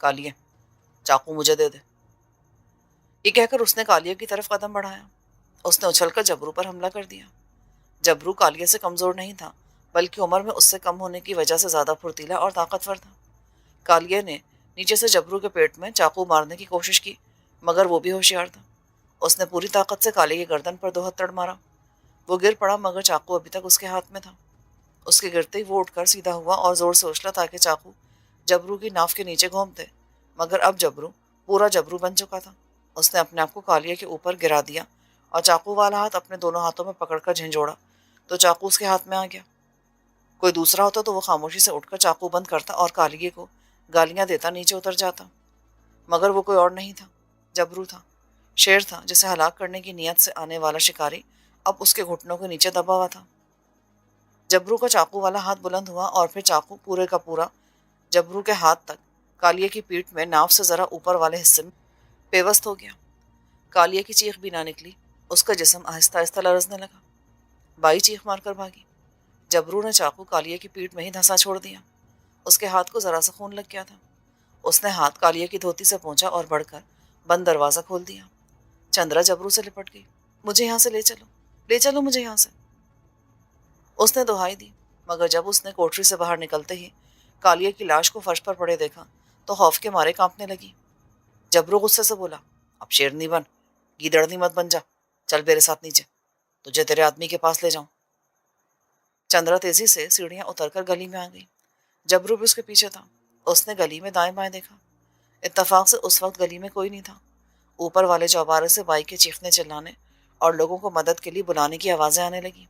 کالیہ چاقو مجھے دے دے۔ یہ کہہ کر اس نے کالیہ کی طرف قدم بڑھایا۔ اس نے اچھل کر جبرو پر حملہ کر دیا۔ جبرو کالیہ سے کمزور نہیں تھا، بلکہ عمر میں اس سے کم ہونے کی وجہ سے زیادہ پھرتیلا اور طاقتور تھا۔ کالیہ نے نیچے سے جبرو کے پیٹ میں چاقو مارنے کی کوشش کی، مگر وہ بھی ہوشیار تھا۔ اس نے پوری طاقت سے کالیہ کی گردن پر 2 ہتھڑ مارا۔ وہ گر پڑا، مگر چاقو ابھی تک اس کے ہاتھ میں تھا۔ اس کے گرتے ہی وہ اٹھ کر سیدھا ہوا اور زور سے اچھلا تاکہ چاقو جبرو کی ناف کے نیچے گھومتے، مگر اب جبرو پورا جبرو بن چکا تھا۔ اس نے اپنے آپ کو کالیہ کے اوپر گرا دیا اور چاقو والا ہاتھ اپنے دونوں ہاتھوں میں پکڑ کر جھنجھوڑا تو چاقو اس کے ہاتھ میں آ گیا۔ کوئی دوسرا ہوتا تو وہ خاموشی سے اٹھ کر چاقو بند کرتا اور کالیہ کو گالیاں دیتا نیچے اتر جاتا، مگر وہ کوئی اور نہیں تھا، جبرو تھا۔ شیر تھا جسے ہلاک کرنے کی نیت سے آنے والا شکاری اب اس کے گھٹنوں کے نیچے دبا ہوا تھا۔ جبرو کا چاقو والا ہاتھ بلند ہوا اور پھر چاقو پورے کا پورا جبرو کے ہاتھ تک کالیہ کی پیٹھ میں ناف سے ذرا اوپر والے حصے میں پیوست ہو گیا۔ کالیہ کی چیخ بھی نہ نکلی، اس کا جسم آہستہ آہستہ لرزنے لگا۔ بائی چیخ مار کر بھاگی۔ جبرو نے چاقو کالیہ کی پیٹھ میں ہی دھنسا چھوڑ دیا۔ اس کے ہاتھ کو ذرا سا خون لگ گیا تھا۔ اس نے ہاتھ کالیہ کی دھوتی سے پہنچا اور بڑھ کر بند دروازہ کھول دیا۔ چندرا جبرو سے لپٹ گئی۔ مجھے یہاں سے لے چلو مجھے یہاں سے۔ اس نے دہائی دی، مگر جب اس نے کوٹری سے باہر نکلتے ہی کالیہ کی لاش کو فرش پر پڑے دیکھا تو خوف کے مارے کانپنے لگی۔ جبرو غصے سے بولا، اب شیرنی بن، گیدڑنی مت بن جا، چل میرے ساتھ نیچے، تجھے تیرے آدمی کے پاس لے جاؤں۔ چندرا تیزی سے سیڑھیاں اتر کر گلی میں آ گئی۔ جبرو بھی اس کے پیچھے تھا۔ اس نے گلی میں دائیں بائیں دیکھا۔ اتفاق سے اس وقت گلی میں کوئی نہیں تھا۔ اوپر والے چوبارے سے بائی کے چیخنے چلانے اور لوگوں کو مدد کے لیے بلانے کی آوازیں آنے لگی۔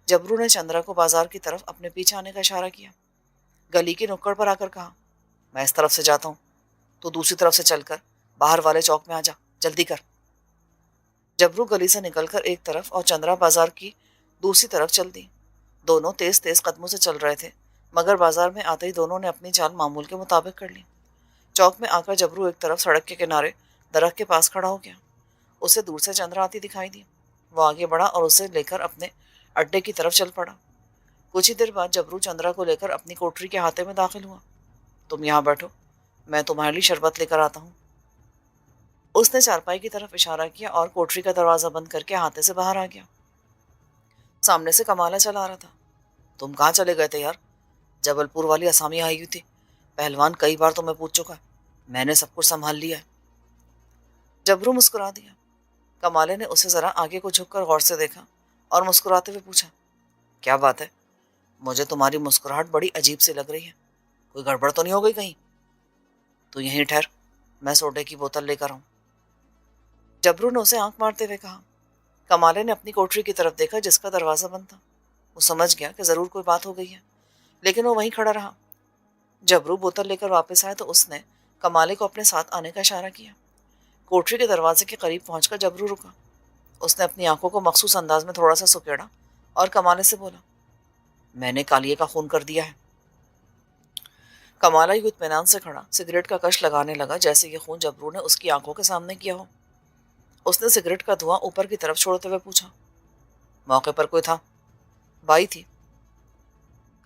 جبرو نے چندرا کو بازار کی طرف اپنے پیچھے آنے کا اشارہ کیا۔ گلی کی نکڑ پر آ کر کہا، میں اس طرف سے جاتا ہوں، تو دوسری طرف سے چل کر باہر والے چوک میں آ جا، جلدی کر۔ جبرو گلی سے نکل کر ایک طرف اور چندرا بازار کی دوسری طرف چل دی۔ دونوں تیز تیز قدموں سے چل رہے تھے، مگر بازار میں آتے ہی دونوں نے اپنی چال معمول کے مطابق کر لی۔ چوک میں آ کر جبرو ایک طرف سڑک کے کنارے درخت کے پاس کھڑا ہو گیا۔ اسے دور سے چندرا آتی دکھائی دی۔ وہ آگے بڑھا اور اسے لے کر اپنے اڈے کی طرف چل پڑا۔ کچھ ہی دیر بعد جبرو چندرا کو لے کر اپنی کوٹری کے احاطے میں داخل ہوا۔ تم یہاں بیٹھو، میں تمہارے لیے شربت لے کر آتا ہوں۔ اس نے چارپائی کی طرف اشارہ کیا اور کوٹری کا دروازہ بند کر کے احاطے سے باہر آ گیا۔ سامنے سے کمالا چلا آ رہا تھا۔ تم کہاں چلے گئے تھے یار؟ جبل پور والی اسامی آئی ہوئی تھی، پہلوان کئی بار تمہیں پوچھ چکا ہے، میں نے سب کچھ سنبھال لیا ہے۔ جبرو مسکرا دیا۔ کمالے نے اسے ذرا آگے کو جھک کر غور سے دیکھا اور مسکراتے ہوئے پوچھا، کیا بات ہے؟ مجھے تمہاری مسکراہٹ بڑی عجیب سی لگ رہی ہے، کوئی گڑبڑ تو نہیں ہو گئی کہیں؟ تو یہیں ٹھہر، میں سوڈے کی بوتل لے کر آؤں۔ جبرو نے اسے آنکھ مارتے ہوئے کہا۔ کمالے نے اپنی کوٹری کی طرف دیکھا جس کا دروازہ بند تھا۔ وہ سمجھ گیا کہ ضرور کوئی بات ہو گئی ہے، لیکن وہ وہیں کھڑا رہا۔ جبرو بوتل لے کر واپس آئے تو اس نے کمالے کو اپنے ساتھ آنے کا اشارہ کیا۔ کوٹری کے دروازے کے قریب پہنچ کر جبرو رکا۔ اس نے اپنی آنکھوں کو مخصوص انداز میں تھوڑا سا سکیڑا اور کمالے سے بولا، میں نے کالیہ کا خون کر دیا ہے۔ کمالہ یوں اطمینان سے کھڑا سگریٹ کا کش لگانے لگا جیسے یہ خون جبرو نے اس کی آنکھوں کے سامنے کیا ہو۔ اس نے سگریٹ کا دھواں اوپر کی طرف چھوڑتے ہوئے پوچھا، موقع پر کوئی تھا؟ بائی تھی۔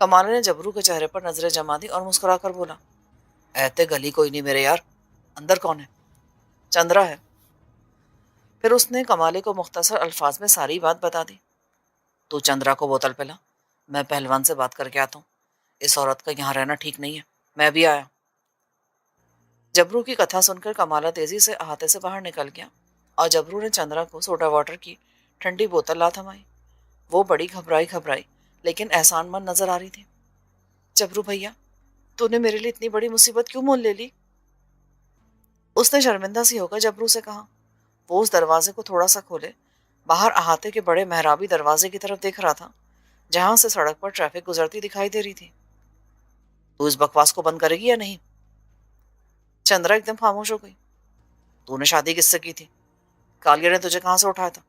کمالہ نے جبرو کے چہرے پر نظریں جما دی اور مسکرا کر بولا، ایتے گلی کوئی نہیں میرے یار، اندر کون ہے؟ چندرا ہے۔ پھر اس نے کمالے کو مختصر الفاظ میں ساری بات بتا دی۔ تو چندرا کو بوتل پلا، میں پہلوان سے بات کر کے آتا ہوں، اس عورت کا یہاں رہنا ٹھیک نہیں ہے، میں بھی آیا۔ جبرو کی کتھا سن کر کمالہ تیزی سے احاطے سے باہر نکل گیا اور جبرو نے چندرا کو سوڈا واٹر کی ٹھنڈی بوتل لا تھمائی۔ وہ بڑی گھبرائی لیکن احسان مند نظر آ رہی تھی۔ جبرو بھیا، تو نے میرے لیے اتنی بڑی مصیبت کیوں مول لے لی؟ اس نے شرمندہ سی ہو کر جبرو سے کہا۔ وہ اس دروازے کو تھوڑا سا کھولے باہر احاطے کے بڑے محرابی دروازے کی طرف دیکھ رہا تھا جہاں سے سڑک پر ٹریفک گزرتی دکھائی دے رہی تھی۔ تو اس بکواس کو بند کرے گی یا نہیں؟ چندرا ایک دم خاموش ہو گئی۔ تو نے شادی کس سے کی تھی؟ کالیہ نے تجھے کہاں سے اٹھایا تھا؟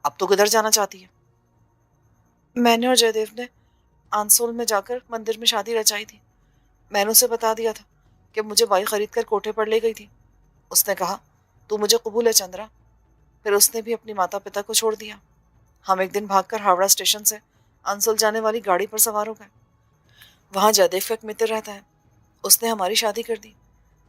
اب تو کدھر جانا چاہتی ہے؟ میں نے اور جے دیو نے آنسول میں جا کر مندر میں شادی رچائی تھی۔ میں نے اسے بتا دیا تھا کہ مجھے بائی خرید کر کوٹھے پر لے گئی تھی۔ اس نے کہا، تو مجھے قبول ہے چندرا؟ پھر اس نے بھی اپنی ماتا پتا کو چھوڑ دیا۔ ہم ایک دن بھاگ کر ہاوڑا اسٹیشن سے آنسول جانے والی گاڑی پر سوار ہو گئے۔ وہاں جے دیو کا ایک متر رہتا ہے، اس نے ہماری شادی کر دی۔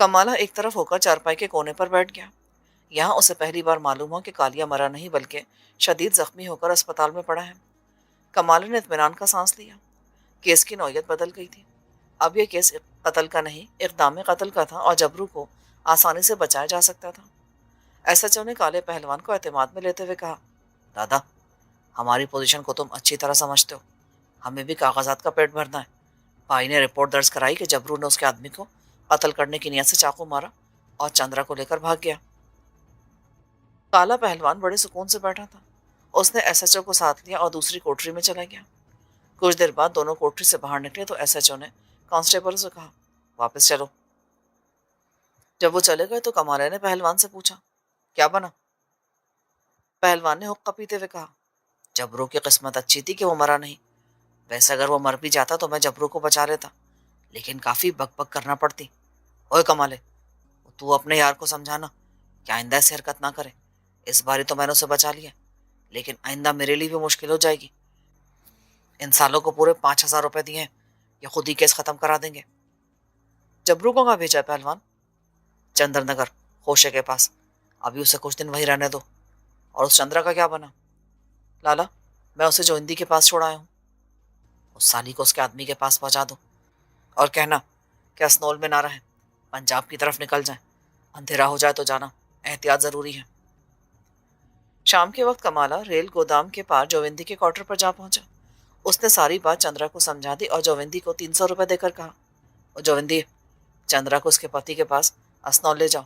کمالہ ایک طرف ہو کر چارپائی کے کونے پر بیٹھ گیا۔ یہاں اسے پہلی بار معلوم ہوا کہ کالیا مرا نہیں بلکہ شدید زخمی ہو کر اسپتال میں پڑا ہے۔ کمالہ نے اطمینان کا سانس لیا۔ کیس کی نوعیت بدل گئی تھی۔ اب یہ کیس قتل کا نہیں، اقدام قتل کا تھا اور جبرو کو آسانی سے بچایا جا سکتا تھا۔ ایس ایچ او نے کالے پہلوان کو اعتماد میں لیتے ہوئے کہا، دادا، ہماری پوزیشن کو تم اچھی طرح سمجھتے ہو، ہمیں بھی کاغذات کا پیٹ بھرنا ہے۔ بھائی نے رپورٹ درج کرائی کہ جبرو نے اس کے آدمی کو قتل کرنے کی نیت سے چاقو مارا اور چندرا کو لے کر بھاگ گیا۔ کالا پہلوان بڑے سکون سے بیٹھا تھا۔ اس نے ایس ایچ او کو ساتھ لیا اور دوسری کوٹری میں چلا گیا۔ کچھ دیر بعد دونوں کوٹری سے باہر نکلے تو ایس ایچ او نے کانسٹیبل سے کہا، واپس چلو۔ جب وہ چلے گئے تو کمالہ نے پہلوان سے پوچھا، کیا بنا؟ پہلوان نے حقہ پیتے ہوئے کہا، جبرو کی قسمت اچھی تھی کہ وہ مرا نہیں، ویسے اگر وہ مر بھی جاتا تو میں جبرو کو بچا لیتا، لیکن کافی بک بک کرنا پڑتی۔ اوے کمالے، تو اپنے یار کو سمجھانا کہ آئندہ ایسی حرکت نہ کرے۔ اس باری تو میں نے اسے بچا لیا، لیکن آئندہ میرے لیے بھی مشکل ہو جائے گی۔ ان سالوں کو پورے 5,000 روپے دیے ہیں، یہ خود ہی کیس ختم کرا دیں گے۔ جبرو کو کہاں بھیجا ہے پہلوان؟ چندر نگر، خوشے کے پاس۔ ابھی اسے کچھ دن وہیں رہنے دو۔ اور اس چندرا کا کیا بنا؟ لالا، میں اسے جو ہندی کے پاس چھوڑ آیا ہوں، اس سالی کو اس کے آدمی کے پاس پہنچا دو اور کہنا کہ اسنول میں نہ رہیں، پنجاب کی طرف نکل جائیں۔ اندھیرا ہو جائے تو جانا، احتیاط ضروری ہے۔ شام کے وقت کمالہ ریل گودام کے پار جووندی کے کوارٹر پر جا پہنچا۔ اس نے ساری بات چندرا کو سمجھا دی اور جووندی کو 300 روپے دے کر کہا، اور جووندی، چندرا کو اس کے پتی کے پاس اسنول لے جاؤ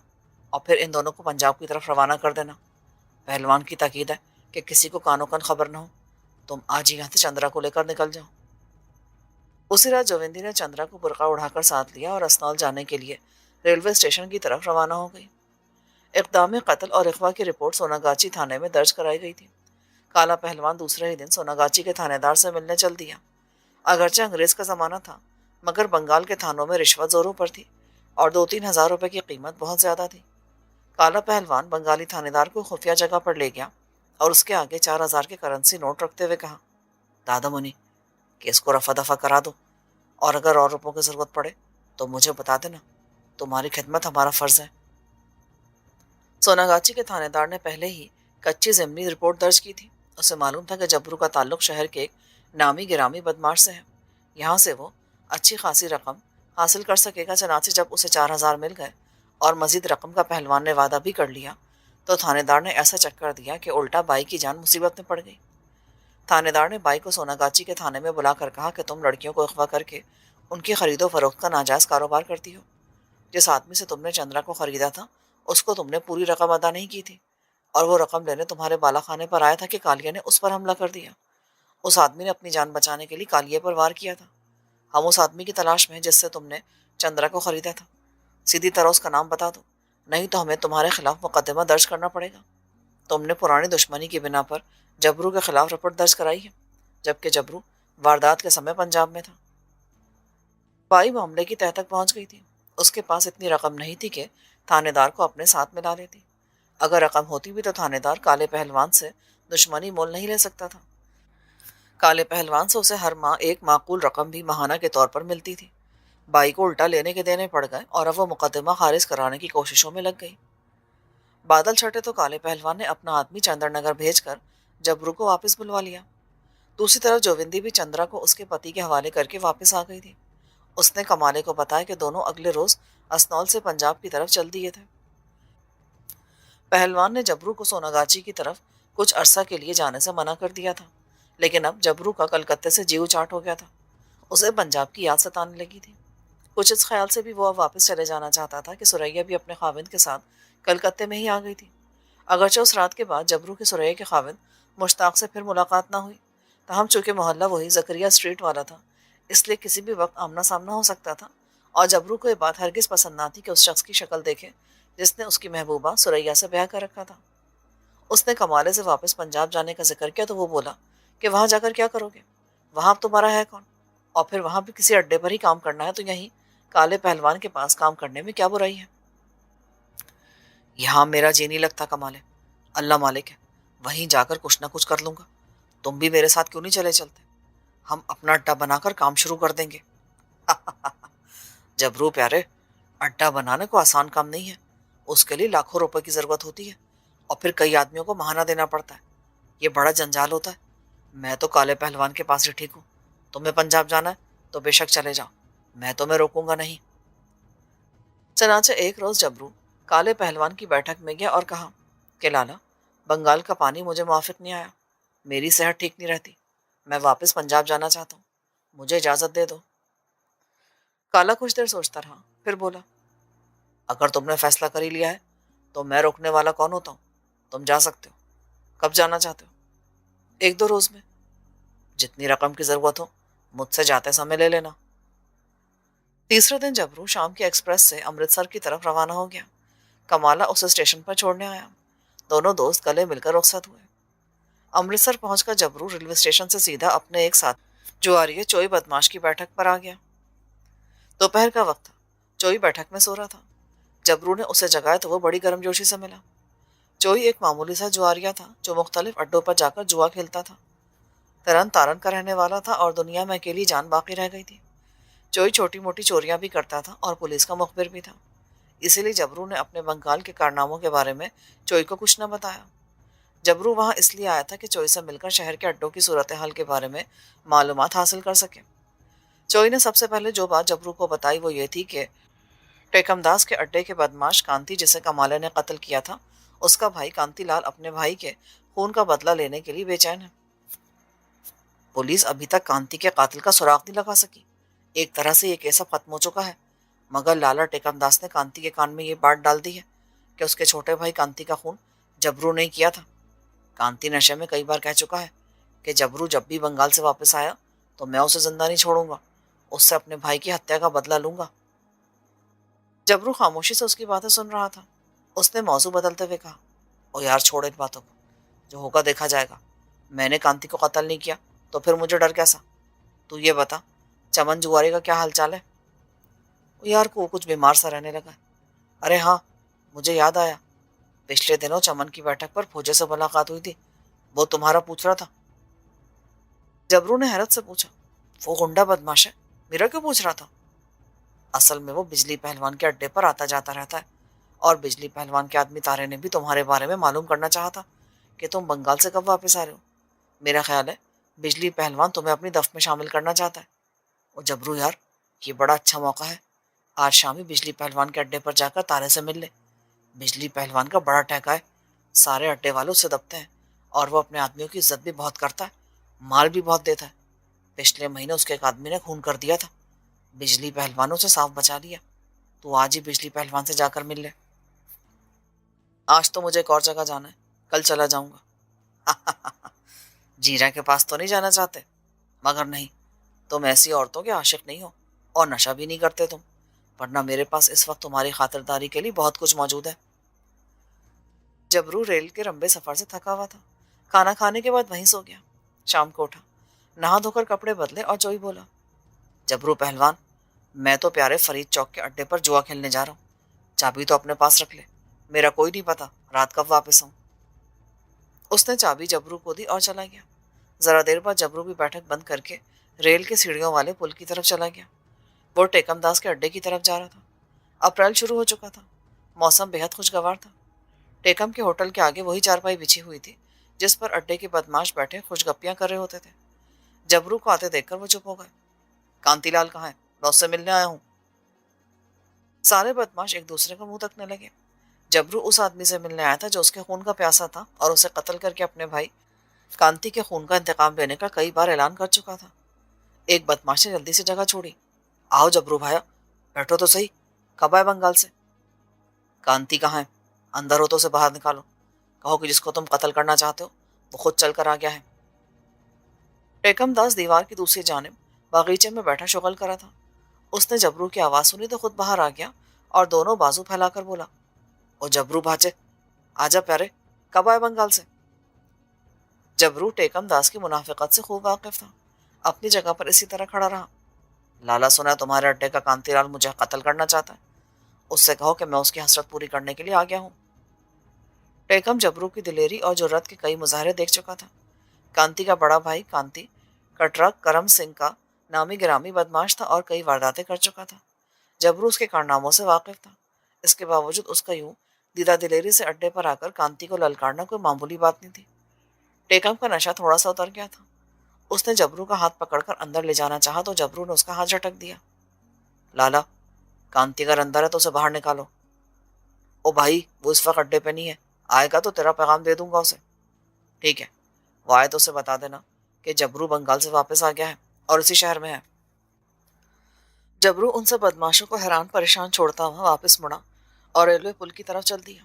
اور پھر ان دونوں کو پنجاب کی طرف روانہ کر دینا۔ پہلوان کی تاکید ہے کہ کسی کو کانوں کان خبر نہ ہو۔ تم آج ہی یہاں سے چندرا کو لے کر نکل جاؤ۔ اسی رات جووندی نے چندرا کو برقع اڑا کر ساتھ لیا اور اسنول جانے کے لیے ریلوے اسٹیشن کی طرف روانہ ہو گئی۔ اقدام قتل اور اغوا کی رپورٹ سوناگاچی تھانے میں درج کرائی گئی تھی۔ کالا پہلوان دوسرے ہی دن سوناگاچی کے تھانے دار سے ملنے چل دیا۔ اگرچہ انگریز کا زمانہ تھا، مگر بنگال کے تھانوں میں رشوت زوروں پر تھی اور 2-3 ہزار روپے کی قیمت بہت زیادہ تھی۔ کالا پہلوان بنگالی تھانے دار کو خفیہ جگہ پر لے گیا اور اس کے آگے 4,000 کے کرنسی نوٹ رکھتے ہوئے کہا، دادا منی، کیس کو رفع دفع کرا دو اور اگر اور روپوں کی ضرورت پڑے تو مجھے بتا دینا، تمہاری خدمت ہمارا فرض ہے۔ سوناگاچی کے تھانے دار نے پہلے ہی کچی ضمنی رپورٹ درج کی تھی۔ اسے معلوم تھا کہ جبرو کا تعلق شہر کے ایک نامی گرامی بدماش سے ہے، یہاں سے وہ اچھی خاصی رقم حاصل کر سکے گا۔ چنانچہ جب اسے 4,000 مل گئے اور مزید رقم کا پہلوان نے وعدہ بھی کر لیا تو تھانے دار نے ایسا چکر دیا کہ الٹا بائی کی جان مصیبت میں پڑ گئی۔ تھانے دار نے بائی کو سوناگاچی کے تھانے میں بلا کر کہا کہ تم لڑکیوں کو اغوا کر کے ان کی خرید و فروخت کا ناجائز کاروبار کرتی ہو۔ جس آدمی سے تم نے چندرا کو خریدا تھا اس کو تم نے پوری رقم ادا نہیں کی تھی اور وہ رقم لینے تمہارے بالا خانے پر آیا تھا کہ کالیہ نے اس پر حملہ کر دیا۔ اس آدمی نے اپنی جان بچانے کے لیے کالیہ پر وار کیا تھا۔ ہم اس آدمی کی تلاش میں ہیں جس سے تم نے چندرا کو خریدا تھا۔ سیدھی طرح اس کا نام بتا دو، نہیں تو ہمیں تمہارے خلاف مقدمہ درج کرنا پڑے گا۔ تم نے پرانی دشمنی کی بنا پر جبرو کے خلاف رپورٹ درج کرائی ہے، جبکہ جبرو واردات کے سمے پنجاب میں تھا۔ بائی معاملے کی تہ تک پہنچ گئی تھی۔ اس کے پاس اتنی رقم نہیں تھی کہ تھانے دار کو اپنے ساتھ ملا لیتی۔ اگر رقم ہوتی بھی تو تھانے دار کالے پہلوان سے دشمنی مول نہیں لے سکتا تھا۔ کالے پہلوان سے اسے ہر ماہ ایک معقول رقم بھی ماہانہ کے طور پر ملتی تھی۔ بائی کو الٹا لینے کے دینے پڑ گئے اور اب وہ مقدمہ خارج کرانے کی کوششوں میں لگ گئی۔ بادل چھٹے تو کالے پہلوان نے اپنا آدمی چندر نگر بھیج کر جبرو کو واپس بلوا لیا۔ دوسری طرف جووندی بھی چندرا کو اس کے پتی کے حوالے کر کے واپس آ گئی تھی۔ اس نے کمالے کو بتایا کہ دونوں اگلے روز اسنول سے پنجاب کی طرف چل دیے تھے۔ پہلوان نے جبرو کو سوناگاچی کی طرف کچھ عرصہ کے لیے جانے سے منع کر دیا تھا، لیکن اب جبرو کا کلکتے سے جیو چاٹ ہو گیا تھا۔ اسے پنجاب کی یاد ستانے لگی تھی۔ کچھ اس خیال سے بھی وہ اب واپس چلے جانا چاہتا تھا کہ سریا بھی اپنے خاوند کے ساتھ کلکتے میں ہی آ گئی تھی۔ اگرچہ اس رات کے بعد جبرو کی سریا کے خاوند مشتاق سے پھر ملاقات نہ ہوئی، تاہم چونکہ محلہ وہی زکریا اسٹریٹ والا تھا، اس لیے کسی بھی وقت آمنا سامنا ہو سکتا تھا، اور جبرو کو یہ بات ہرگز پسند نہ تھی کہ اس شخص کی شکل دیکھے جس نے اس کی محبوبہ سریا سے بیاہ کر رکھا تھا۔ اس نے کمالے سے واپس پنجاب جانے کا ذکر کیا تو وہ بولا کہ وہاں جا کر کیا کرو گے؟ وہاں اب تمہارا ہے کون؟ اور پھر وہاں بھی کسی اڈے پر ہی کام کرنا ہے تو یہیں کالے پہلوان کے پاس کام کرنے میں کیا برائی ہے؟ یہاں میرا جی نہیں لگتا کمالے، اللہ مالک ہے، وہیں جا کر کچھ نہ کچھ کر لوں گا۔ تم بھی میرے ساتھ کیوں نہیں چلے چلتے؟ ہم اپنا اڈا بنا کر کام شروع کر دیں گے۔ جبرو پیارے، اڈا بنانے کو آسان کام نہیں ہے، اس کے لیے لاکھوں روپے کی ضرورت ہوتی ہے اور پھر کئی آدمیوں کو مہانہ دینا پڑتا ہے، یہ بڑا جنجال ہوتا ہے۔ میں تو کالے پہلوان کے پاس ہی ٹھیک ہوں، تمہیں پنجاب جانا ہے تو بے شک چلے جاؤ، میں تمہیں روکوں گا نہیں۔ چنانچہ ایک روز جبرو کالے پہلوان کی بیٹھک میں گیا اور کہا کہ لالا، بنگال کا پانی مجھے موافق نہیں آیا، میری صحت ٹھیک نہیں رہتی، میں واپس پنجاب جانا چاہتا ہوں، مجھے اجازت دے دو۔ کالا کچھ دیر سوچتا رہا، پھر بولا اگر تم نے فیصلہ کر ہی لیا ہے تو میں روکنے والا کون ہوتا ہوں، تم جا سکتے ہو۔ کب جانا چاہتے ہو؟ ایک دو روز میں، جتنی رقم کی ضرورت ہو مجھ سے جاتے سمے لے لینا۔ تیسرے دن جبرو شام کی ایکسپریس سے امرتسر کی طرف روانہ ہو گیا۔ کمالا اسے اسٹیشن پر چھوڑنے آیا، دونوں دوست گلے مل کر رخصت ہوئے۔ امرتسر پہنچ کر جبرو ریلوے اسٹیشن سے سیدھا اپنے ایک ساتھ جو آ رہی ہے چوئی بدماش کی بیٹھک پر آ گیا۔ دوپہر کا وقت تھا، چوئی بیٹھک میں سو رہا تھا۔ جبرو نے اسے جگایا تو وہ بڑی گرم جوشی سے ملا۔ چوئی ایک معمولی سا جواریا تھا جو مختلف اڈوں پر جا کر جوا کھیلتا تھا، ترن تارن کا رہنے والا تھا اور دنیا میں اکیلی جان باقی رہ گئی تھی۔ چوئی چھوٹی موٹی چوریاں بھی کرتا تھا اور پولیس کا مخبر بھی تھا، اسی لیے جبرو نے اپنے بنگال کے کارناموں کے بارے میں چوئی کو کچھ نہ بتایا۔ جبرو وہاں اس لیے آیا تھا کہ چوئی سے مل کر شہر کے اڈوں کی صورتحال کے بارے میں معلومات حاصل کر سکے۔ چوئی نے سب سے پہلے جو بات جبرو کو بتائی وہ یہ تھی کہ ٹیکم داس کے اڈے کے بدماش کانتی جسے کمالے نے قتل کیا تھا، اس کا بھائی کانتی لال اپنے بھائی کے خون کا بدلہ لینے کے لیے بے چین ہے۔ پولیس ابھی تک کانتی کے قاتل کا سراغ نہیں لگا سکی۔ ایک طرح سے یہ کیس اب ختم ہو چکا ہے، مگر لالا ٹیکم داس نے کانتی کے کان میں یہ بات ڈال دی ہے کہ اس کے چھوٹے بھائی کانتی کا خون جبرو نے کیا تھا۔ کانتی نشے میں کئی بار کہہ چکا ہے کہ جبرو جب بھی بنگال سے واپس آیا تو میں اسے زندہ نہیں چھوڑوں گا، اس سے اپنے بھائی کی ہتیا کا بدلہ لوں گا۔ جبرو خاموشی سے اس کی باتیں سن رہا تھا۔ اس نے موضوع بدلتے ہوئے کہا، او یار چھوڑ ان باتوں کو، جو ہوگا دیکھا جائے گا۔ میں نے کانتی کو قتل نہیں کیا تو پھر مجھے ڈر کیسا؟ تو یہ بتا چمن جواری کا کیا حال چال ہے؟ یار کو کچھ بیمار سا رہنے لگا ہے۔ ارے ہاں، مجھے یاد آیا، پچھلے دنوں چمن کی بیٹھک پر فوجے سے ملاقات ہوئی تھی، وہ تمہارا پوچھ رہا تھا۔ جبرو نے حیرت سے پوچھا، وہ گنڈا بدماش ہے، میرا کیوں پوچھ رہا تھا؟ اصل میں وہ بجلی پہلوان کے اڈے پر آتا جاتا رہتا ہے، اور بجلی پہلوان کے آدمی تارے نے بھی تمہارے بارے میں معلوم کرنا چاہا تھا کہ تم بنگال سے کب واپس آ رہے ہو۔ میرا خیال ہے بجلی پہلوان تمہیں اپنی دف میں شامل کرنا چاہتا ہے۔ اور جبرو یار، یہ بڑا اچھا موقع ہے، آج شام ہی بجلی پہلوان کے اڈے پر جا کر تارے سے مل لے۔ بجلی پہلوان کا بڑا ٹہکا ہے، سارے اڈے والوں سے دبتے ہیں، اور وہ اپنے آدمیوں کی عزت بھی بہت کرتا ہے، مال بھی بہت دیتا ہے۔ پچھلے مہینے اس کے ایک آدمی نے خون کر دیا تھا، بجلی پہلوانوں سے صاف بچا لیا۔ تو آج ہی بجلی پہلوان سے جا کر مل لے۔ آج تو مجھے ایک اور جگہ جانا ہے، کل چلا جاؤں گا۔ جیرا کے پاس تو نہیں جانا چاہتے؟ مگر نہیں، تم ایسی عورتوں کے عاشق نہیں ہو اور نشہ بھی نہیں کرتے تم، ورنہ میرے پاس اس وقت تمہاری خاطرداری کے لیے بہت کچھ موجود ہے۔ جبرو ریل کے لمبے سفر سے تھکا ہوا تھا، کھانا کھانے کے بعد وہیں سو گیا۔ شام کو اٹھا، نہا دھو کر کپڑے بدلے اور چوئی بولا، جبرو پہلوان، میں تو پیارے فرید چوک کے اڈے پر جوا کھیلنے جا رہا ہوں، چابی تو اپنے پاس رکھ لے، میرا کوئی نہیں پتا رات کب واپس آؤں۔ اس نے چابی جبرو کو دی اور چلا گیا۔ ذرا دیر بعد جبرو بھی بیٹھک بند کر کے ریل کے سیڑھیوں والے پل کی طرف چلا گیا۔ وہ ٹیکم داس کے اڈے کی طرف جا رہا تھا۔ اپریل شروع ہو چکا تھا، موسم بے حد خوشگوار تھا۔ ٹیکم کے ہوٹل کے آگے وہی چارپائی بچھی ہوئی تھی جس پر اڈے کے بدماش بیٹھے خوش گپیاں کر رہے ہوتے تھے۔ جبرو کو آتے دیکھ کر وہ چپ ہو گئے۔ کانتی لال کہاں ہے؟ میں اس سے ملنے آیا ہوں۔ سارے بدماش ایک دوسرے کو منہ تکنے لگے۔ جبرو اس آدمی سے ملنے آیا تھا جو اس کے خون کا پیاسا تھا اور اسے قتل کر کے اپنے بھائی کانتی کے خون کا انتقام لینے کا کئی بار اعلان کر چکا تھا۔ ایک بدماش نے جلدی سے جگہ چھوڑی۔ آؤ جبرو بھایا، بیٹھو تو صحیح، کب آئے بنگال سے؟ کانتی کہاں ہے؟ اندر ہو تو اسے باہر نکالو، کہو کہ جس کو تم قتل کرنا چاہتے ہو وہ خود چل کر آ گیا ہے۔ ٹیکم داس دیوار کی دوسری جانب باغیچے میں بیٹھا شغل کرا تھا۔ اس نے جبرو کی آواز سنی تو خود باہر آ گیا اور دونوں بازو پھیلا کر بولا، او جبرو بھاچے، آجا پیارے، کب آئے بنگال سے؟ جبرو ٹیکم داس کی منافقت سے خوب واقف تھا، اپنی جگہ پر اسی طرح کھڑا رہا۔ لالا سنا ہے تمہارے اڈے کا کانتی لال مجھے قتل کرنا چاہتا ہے، اس سے کہو کہ میں اس کی حسرت پوری کرنے کے لیے آ گیا ہوں۔ ٹیکم جبرو کی دلیری اور جرات کے کئی مظاہرے دیکھ چکا تھا۔ کانتی کا بڑا بھائی کانتی کٹرک کرم سنگھ کا نامی گرامی بدماش تھا اور کئی وارداتیں کر چکا تھا۔ جبرو اس کے کارناموں سے واقف تھا، اس کے باوجود اس کا یوں دیدہ دلیری سے اڈے پر آ کر کانتی کو للکارنا کوئی معمولی بات نہیں تھی۔ ٹیکم کا نشہ تھوڑا سا اتر گیا تھا۔ اس نے جبرو کا ہاتھ پکڑ کر اندر لے جانا چاہا تو جبرو نے اس کا ہاتھ جھٹک دیا۔ لالا، کانتی اگر اندر ہے تو اسے باہر نکالو۔ او بھائی، وہ اس وقت اڈے پہ نہیں ہے، آئے گا تو تیرا پیغام دے دوں گا اسے۔ ٹھیک ہے، وہ آئے تو اسے بتا دینا کہ جبرو بنگال سے واپس آ گیا ہے اور اسی شہر میں ہے۔ جبرو ان سے بدماشوں کو حیران پریشان چھوڑتا ہوا واپس مڑا اور ریلوے پل کی طرف چل دیا۔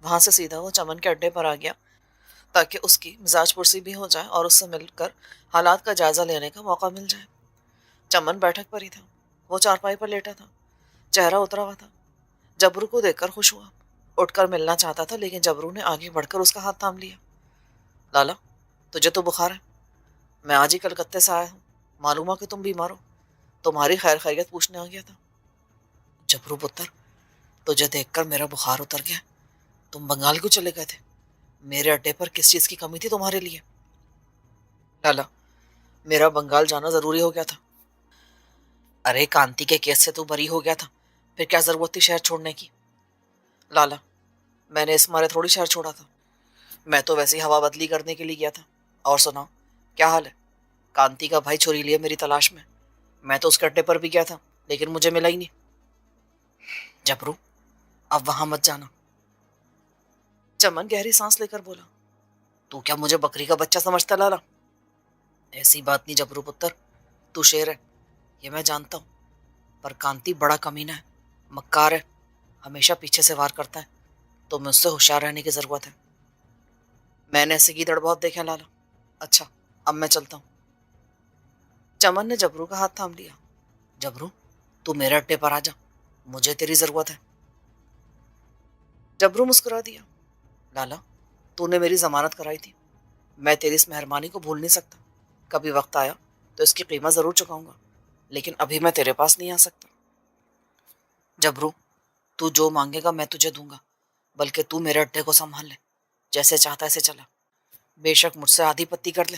وہاں سے سیدھا وہ چمن کے اڈے پر آ گیا تاکہ اس کی مزاج پرسی بھی ہو جائے اور اس سے مل کر حالات کا جائزہ لینے کا موقع مل جائے۔ چمن بیٹھک پر ہی تھا، وہ چارپائی پر لیٹا تھا، چہرہ اترا ہوا تھا۔ جبرو کو دیکھ کر خوش ہوا، اٹھ کر ملنا چاہتا تھا لیکن جبرو نے آگے بڑھ کر اس کا ہاتھ تھام لیا۔ لالا، تجھے تو بخار ہے، میں آج ہی کلکتے سے آیا ہوں، معلوم ہوا کہ تم بیمار ہو، تمہاری خیر خیریت پوچھنے آ گیا تھا۔ جبرو پتر، تجھے دیکھ کر میرا بخار اتر گیا۔ تم بنگال کیوں چلے گئے تھے؟ میرے اڈے پر کس چیز کی کمی تھی تمہارے لیے؟ لالا، میرا بنگال جانا ضروری ہو گیا تھا۔ ارے کانتی کے کیس سے تو بری ہو گیا تھا، پھر کیا ضرورت تھی شہر چھوڑنے کی؟ لالا، میں نے اس مارے تھوڑی شہر چھوڑا تھا، میں تو ویسے ہی ہوا بدلی کرنے کے لیے گیا تھا۔ اور سناؤ، کیا حال ہے؟ کانتی کا بھائی چھری لیے میری تلاش میں تو اس کے اڈے پر بھی گیا تھا لیکن مجھے ملا ہی نہیں۔ جبرو، اب وہاں مت جانا۔ چمن گہری سانس لے کر بولا، تو کیا مجھے بکری کا بچہ سمجھتا لالا؟ ایسی بات نہیں جبرو پتر، تو شیر ہے، یہ میں جانتا ہوں، پر کانتی بڑا کمینہ ہے، مکار ہے، ہمیشہ پیچھے سے وار کرتا ہے، تو میں اس سے ہوشیار رہنے کی ضرورت ہے۔ میں نے ایسے گیدڑ بہت دیکھے لالا۔ اچھا، اب میں چلتا ہوں۔ چمن نے جبرو کا ہاتھ تھام لیا۔ جبرو، تو میرے اڈے پر آ جا، مجھے تیری ضرورت ہے۔ جبرو مسکرا دیا۔ لالا، تو نے میری ضمانت کرائی تھی، میں تیری اس مہربانی کو بھول نہیں سکتا۔ کبھی وقت آیا تو اس کی قیمت ضرور چکاؤں گا، لیکن ابھی میں تیرے پاس نہیں آ سکتا۔ جبرو، تو جو مانگے گا میں تجھے دوں گا، بلکہ تو میرے اڈے کو سنبھال لے، جیسے چاہتا ایسے چلا، بے شک مجھ سے آدھی پتی کر لے۔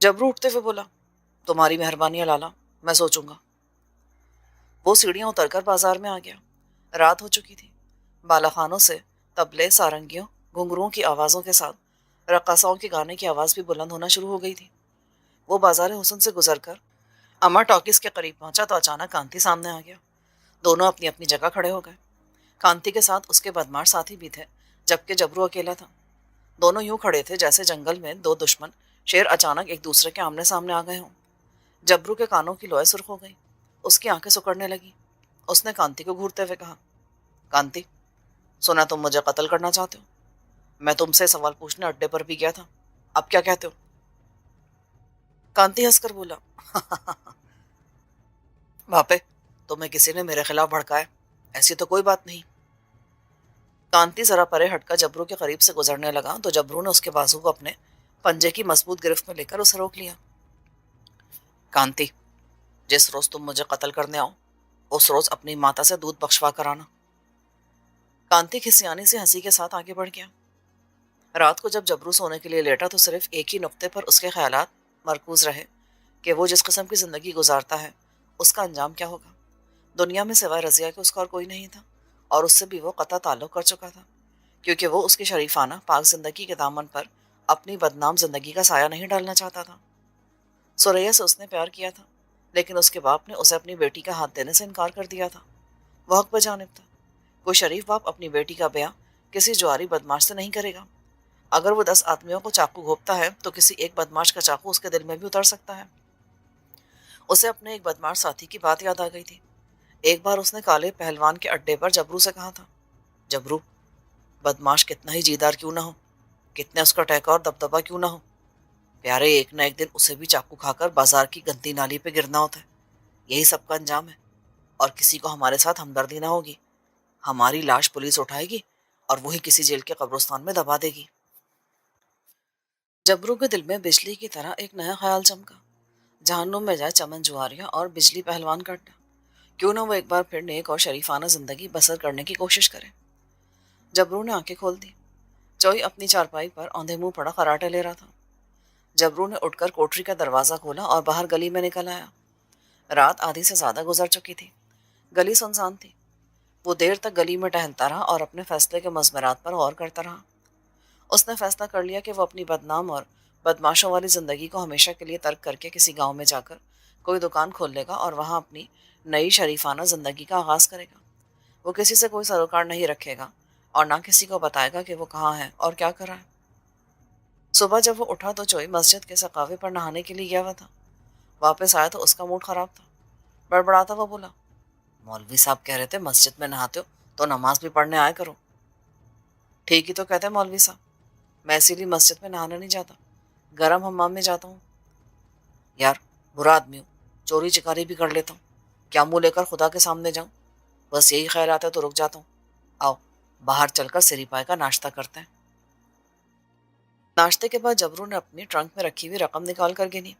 جبرو اٹھتے ہوئے بولا، تمہاری مہربانی ہے لالا، میں سوچوں گا۔ وہ سیڑھیاں اتر کر بازار میں آ گیا۔ رات ہو چکی تھی۔ بالاخانوں سے طبلے، سارنگیوں، گھنگروؤں کی آوازوں کے ساتھ رقاصاؤں کے گانے کی آواز بھی بلند ہونا شروع ہو گئی تھی۔ وہ بازار حسن سے گزر کر اما ٹاکیز کے قریب پہنچا تو اچانک کانتی سامنے آ گیا۔ دونوں اپنی اپنی جگہ کھڑے ہو گئے۔ کانتی کے ساتھ اس کے بدماش ساتھی بھی تھے، جبکہ جبرو اکیلا تھا۔ دونوں یوں کھڑے تھے جیسے جنگل میں دو دشمن شیر اچانک ایک دوسرے کے آمنے سامنے آ گئے ہوں۔ جبرو کے کانوں کی لوئیں سرخ ہو گئی، اس کی آنکھیں سکڑنے لگی۔ اس نے کانتی کو گھورتے ہوئے کہا، کانتی، سنا تم مجھے قتل کرنا چاہتے ہو؟ میں تم سے سوال پوچھنے اڈے پر بھی گیا تھا، اب کیا کہتے ہو؟ کانتی ہنس کر بولا، باپے، تمہیں کسی نے میرے خلاف بھڑکایا؟ ایسی تو کوئی بات نہیں۔ کانتی ذرا پرے ہٹ کر جبرو کے قریب سے گزرنے لگا تو جبرو نے اس کے بازو کو اپنے پنجے کی مضبوط گرفت میں لے کر اسے روک لیا۔ کانتی، جس روز تم مجھے قتل کرنے آؤ اس روز اپنی ماتا سے دودھ بخشوا کر آنا۔ کانتی کھسیانی سے ہنسی کے ساتھ آگے بڑھ گیا۔ رات کو جب جبرو سونے کے لیے لیٹا تو صرف ایک ہی نقطے پر اس کے خیالات مرکوز رہے کہ وہ جس قسم کی زندگی گزارتا ہے اس کا انجام کیا ہوگا۔ دنیا میں سوائے رضیہ کے اس کا اور کوئی نہیں تھا، اور اس سے بھی وہ قطع تعلق کر چکا تھا، کیونکہ وہ اس کی شریفانہ پاک زندگی کے دامن پر اپنی بدنام زندگی کا سایہ نہیں ڈالنا چاہتا تھا۔ سوریا سے اس نے پیار کیا تھا، لیکن اس کے باپ نے اسے اپنی بیٹی کا ہاتھ دینے سے انکار کر دیا تھا۔ وہ حق بجانب تھا۔ کوئی شریف باپ اپنی بیٹی کا بیاہ کسی جواری بدماش سے نہیں کرے گا۔ اگر وہ 10 آدمیوں کو چاقو گھونپتا ہے تو کسی ایک بدماش کا چاقو اس کے دل میں بھی اتر سکتا ہے۔ اسے اپنے ایک بدماش ساتھی کی بات یاد آ گئی تھی۔ ایک بار اس نے کالے پہلوان کے اڈے پر جبرو سے کہا تھا، جبرو، بدماش کتنا ہی جیدار کیوں نہ ہو، کتنے اس کا ٹہکا اور دبدبا کیوں نہ ہو، پیارے ایک نہ ایک دن اسے بھی چاقو کھا کر بازار کی گندی نالی پہ گرنا ہوتا ہے۔ یہی سب کا انجام ہے، اور کسی کو ہمارے ساتھ ہمدردی نہ ہوگی، ہماری لاش پولیس اٹھائے گی اور وہی کسی جیل کے قبرستان میں دبا دے گی۔ جبرو کے دل میں بجلی کی طرح ایک نیا خیال چمکا۔ جہنم میں جائے چمن جواریہ اور بجلی پہلوان کا اڈا، کیوں نہ وہ ایک بار پھر نیک اور شریفانہ زندگی بسر کرنے کی کوشش کرے۔ جبرو نے آنکھیں کھول دی۔ چوئی اپنی چارپائی پر اوندھے منہ پڑا خراٹے لے رہا تھا۔ جبرو نے اٹھ کر کوٹری کا دروازہ کھولا اور باہر گلی میں نکل آیا۔ رات آدھی سے زیادہ گزر چکی تھی۔ گلی سنسان تھی۔ وہ دیر تک گلی میں ٹہلتا رہا اور اپنے فیصلے کے مضمرات پر غور کرتا رہا۔ اس نے فیصلہ کر لیا کہ وہ اپنی بدنام اور بدماشوں والی زندگی کو ہمیشہ کے لیے ترک کر کے کسی گاؤں میں جا کر کوئی دکان کھول لے گا اور وہاں اپنی نئی شریفانہ زندگی کا آغاز کرے گا۔ وہ کسی سے کوئی سروکار نہیں رکھے گا اور نہ کسی کو بتائے گا کہ وہ کہاں ہے اور کیا کر رہا ہے۔ صبح جب وہ اٹھا تو چوئی مسجد کے سقاوے پر نہانے کے لیے گیا ہوا تھا۔ واپس آیا تو اس کا موڈ خراب تھا۔ بڑبڑاتا ہوا بولا، مولوی صاحب کہہ رہے تھے مسجد میں نہاتے ہو تو نماز بھی پڑھنے آیا کرو۔ ٹھیک ہی تو کہتے ہیں مولوی صاحب، میں اسی لیے مسجد میں نہانا نہیں جاتا، گرم حمام میں جاتا ہوں۔ یار برا آدمی ہوں، چوری چکاری بھی کر لیتا ہوں، کیا منہ لے کر خدا کے سامنے جاؤں؟ بس یہی خیال آتا ہے تو رک جاتا ہوں۔ آؤ باہر چل کر سری پائے کا ناشتہ کرتے ہیں۔ ناشتے کے بعد جبرو نے اپنی ٹرنک میں رکھی ہوئی رقم نکال کر گنی۔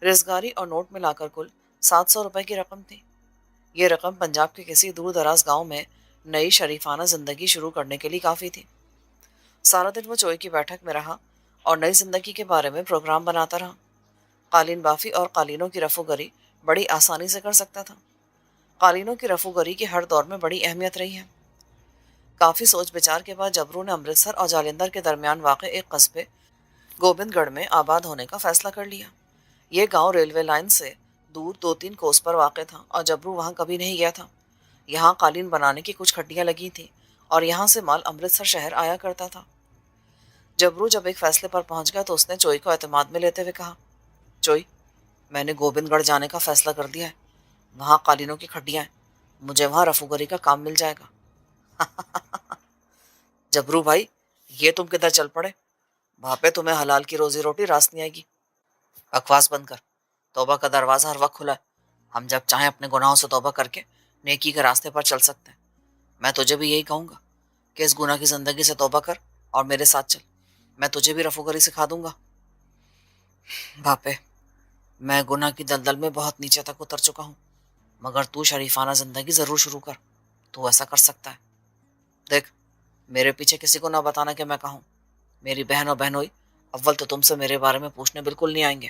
رزگاری اور نوٹ ملا کر کل 700 روپے کی رقم تھی۔ یہ رقم پنجاب کے کسی دور دراز گاؤں میں نئی شریفانہ زندگی شروع کرنے کے لیے کافی تھی۔ سارا دن وہ چوئی کی بیٹھک میں رہا اور نئی زندگی کے بارے میں پروگرام بناتا رہا۔ قالین بافی اور قالینوں کی رفو گری بڑی آسانی سے کر سکتا تھا۔ قالینوں کی رفو گری کی ہر دور میں بڑی اہمیت رہی ہے۔ کافی سوچ بچار کے بعد جبرو نے امرتسر اور جالندھر کے درمیان واقع ایک قصبے گوبند گڑھ میں آباد ہونے کا فیصلہ کر لیا۔ یہ گاؤں ریلوے لائن سے دور 2-3 کوس پر واقع تھا اور جبرو وہاں کبھی نہیں گیا تھا۔ یہاں قالین بنانے کی کچھ کھڈیاں لگی تھیں اور یہاں سے مال امرتسر شہر آیا کرتا تھا۔ جبرو جب ایک فیصلے پر پہنچ گیا تو اس نے چوئی کو اعتماد میں لیتے ہوئے کہا، چوئی میں نے گوبند گڑھ جانے کا فیصلہ کر دیا ہے، وہاں قالینوں کی کھڈیاں ہیں، مجھے وہاں رفوگری کا کام مل جائے گا۔ جبرو بھائی یہ تم کدھر چل پڑے؟ وہاں پہ تمہیں حلال کی روزی روٹی راس نہیں آئے گی۔ بکواس بند کر، توبہ کا دروازہ ہر وقت کھلا ہے، ہم جب چاہیں اپنے گناہوں سے توبہ کر کے نیکی کے راستے پر چل سکتے ہیں۔ میں تجھے بھی یہی کہوں گا کہ اس گناہ کی زندگی سے توبہ کر اور میرے ساتھ چل، میں تجھے بھی رفوگری سکھا دوں گا۔ باپے میں گناہ کی دلدل میں بہت نیچے تک اتر چکا ہوں، مگر تو شریفانہ زندگی ضرور شروع کر، تو ایسا کر سکتا ہے۔ دیکھ میرے پیچھے کسی کو نہ بتانا کہ میں کہوں، میری بہن اور بہنوئی اول تو تم سے میرے بارے میں پوچھنے بالکل نہیں آئیں گے۔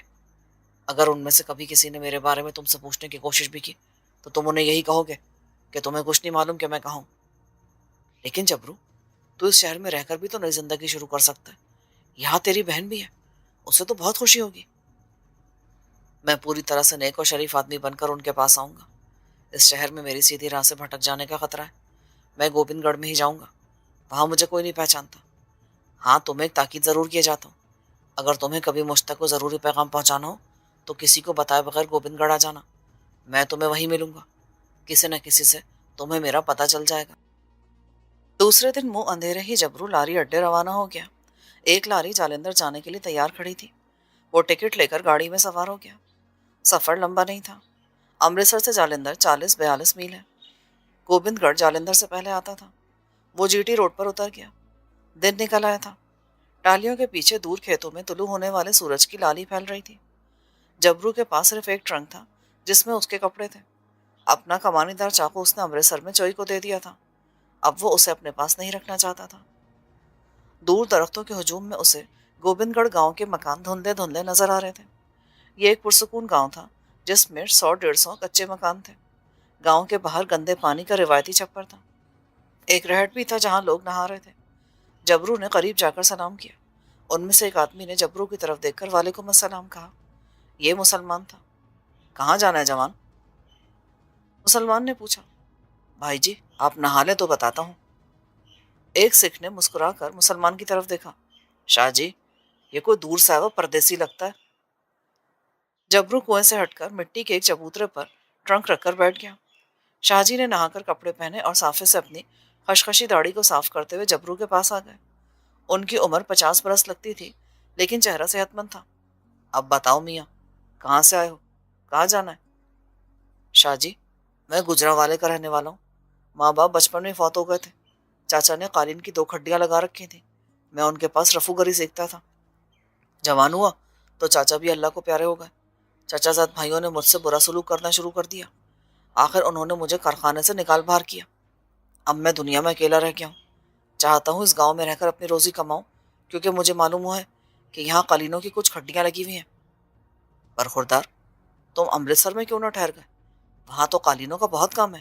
اگر ان میں سے کبھی کسی نے میرے بارے میں تم سے پوچھنے کی کوشش بھی کی تو تم انہیں یہی کہو گے کہ تمہیں کچھ نہیں معلوم کہ میں کہوں۔ لیکن جبرو تو اس شہر میں رہ کر بھی تو نئی زندگی شروع کر سکتا ہے، یہاں تیری بہن بھی ہے، اسے تو بہت خوشی ہوگی۔ میں پوری طرح سے نیک اور شریف آدمی بن کر ان کے پاس آؤں گا۔ اس شہر میں میری سیدھی راہ سے بھٹک جانے کا خطرہ ہے، میں گوبند گڑھ میں ہی جاؤں گا، وہاں مجھے کوئی نہیں پہچانتا۔ ہاں تمہیں ایک تاکید ضرور کیے جاتا ہوں، اگر تمہیں کبھی مجھ تک کوئی ضروری پیغام پہنچانا ہو تو کسی کو بتائے بغیر گوبند گڑھ آ جانا، میں تمہیں وہیں ملوں گا، کسی نہ کسی سے تمہیں میرا پتہ چل جائے گا۔ دوسرے دن منہ اندھیرے ہی جبرو لاری اڈے روانہ ہو گیا۔ ایک لاری جالندھر جانے کے لیے تیار کھڑی تھی۔ وہ ٹکٹ لے کر گاڑی میں سوار ہو گیا۔ سفر لمبا نہیں تھا، امرتسر سے جالندھر 40-42 میل ہے۔ گوبند گڑھ جالندھر سے پہلے آتا تھا۔ وہ جی ٹی روڈ پر اتر گیا۔ دن نکل آیا تھا۔ ٹالیوں کے پیچھے دور کھیتوں میں طلوع ہونے والے سورج کی لالی پھیل رہی تھی۔ جبرو کے پاس صرف ایک ٹرنک تھا جس میں اس کے کپڑے تھے۔ اپنا کمانی دار چاقو اس نے امرتسر میں چوئی کو دے دیا تھا، اب وہ اسے اپنے پاس نہیں رکھنا چاہتا تھا۔ دور درختوں کے ہجوم میں اسے گوبند گڑھ گاؤں کے مکان دھندلے دھندلے نظر آ رہے تھے۔ یہ ایک پرسکون گاؤں تھا جس میں 100-150 کچے مکان تھے۔ گاؤں کے باہر گندے پانی کا روایتی چھپر تھا۔ ایک رہٹ بھی تھا جہاں لوگ نہا رہے تھے۔ جبرو نے قریب جا کر سلام کیا۔ ان میں سے ایک آدمی نے جبرو کی طرف دیکھ کر وعلیکم السلام کہا۔ یہ مسلمان تھا۔ کہاں جانا ہے جوان؟ مسلمان نے پوچھا۔ بھائی جی آپ نہا لیں تو بتاتا ہوں۔ ایک سکھ نے مسکرا کر مسلمان کی طرف دیکھا۔ شاہ جی یہ کوئی دور سے آیا ہوا پردیسی لگتا ہے۔ جبرو کنویں سے ہٹ کر مٹی کے ایک چبوترے پر ٹرنک رکھ کر بیٹھ گیا۔ شاہ جی نے نہا کر کپڑے پہنے اور صافے سے اپنی خشخشی داڑھی کو صاف کرتے ہوئے جبرو کے پاس آ گئے۔ ان کی عمر 50 برس لگتی تھی لیکن چہرہ صحت مند تھا۔ اب بتاؤ میاں کہاں سے آئے ہو، کہاں جانا ہے؟ شاہ جی میں گجرانوالے کا رہنے والا ہوں، ماں باپ بچپن میں فوت ہو گئے تھے، چاچا نے قالین کی 2 کھڈیاں لگا رکھی تھیں، میں ان کے پاس رفو گری سیکھتا تھا۔ جوان ہوا تو چاچا بھی اللہ کو پیارے ہو گئے، چچا زاد بھائیوں نے مجھ سے برا سلوک کرنا شروع کر دیا، آخر انہوں نے مجھے کارخانے سے نکال باہر کیا۔ اب میں دنیا میں اکیلا رہ گیا ہوں، چاہتا ہوں اس گاؤں میں رہ کر اپنی روزی کماؤں کیونکہ مجھے معلوم ہوا ہے کہ یہاں قالینوں کی کچھ کھڈیاں لگی ہوئی ہیں۔ برخوردار تم امرتسر میں کیوں نہ ٹھہر گئے؟ وہاں تو قالینوں کا بہت کام ہے،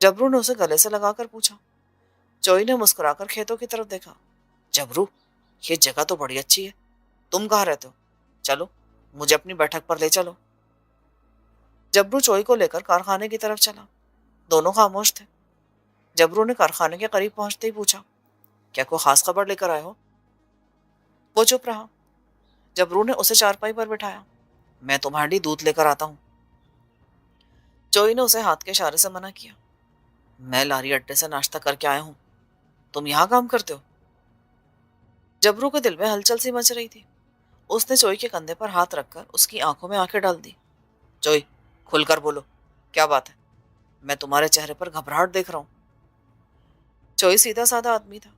جبرو نے اسے گلے سے لگا کر پوچھا۔ چوئی نے مسکرا کر کھیتوں کی طرف دیکھا۔ جبرو، یہ جگہ تو بڑی اچھی ہے، تم کہاں رہتے ہو؟ چلو مجھے اپنی بیٹھک پر لے چلو۔ جبرو چوئی کو لے کر کارخانے کی طرف چلا۔ دونوں خاموش تھے۔ جبرو نے کارخانے کے قریب پہنچتے ہی پوچھا، کیا کوئی خاص خبر لے کر آئے ہو؟ وہ چپ رہا۔ جبرو نے اسے چارپائی پر بٹھایا۔ میں تمہارے لیے دودھ لے کر آتا ہوں۔ چوئی نے اسے ہاتھ کے اشارے سے منع کیا۔ میں لاری اڈے سے ناشتہ کر کے آیا ہوں، تم یہاں کام کرتے ہو؟ جبرو کے دل میں ہلچل سی مچ رہی تھی۔ اس نے چوئی کے کندھے پر ہاتھ رکھ کر اس کی آنکھوں میں آنکھیں ڈال دی۔ چوئی، کھل کر بولو، کیا بات ہے؟ میں تمہارے چہرے پر گھبراہٹ دیکھ رہا ہوں۔ چوئی سیدھا سادہ آدمی تھا،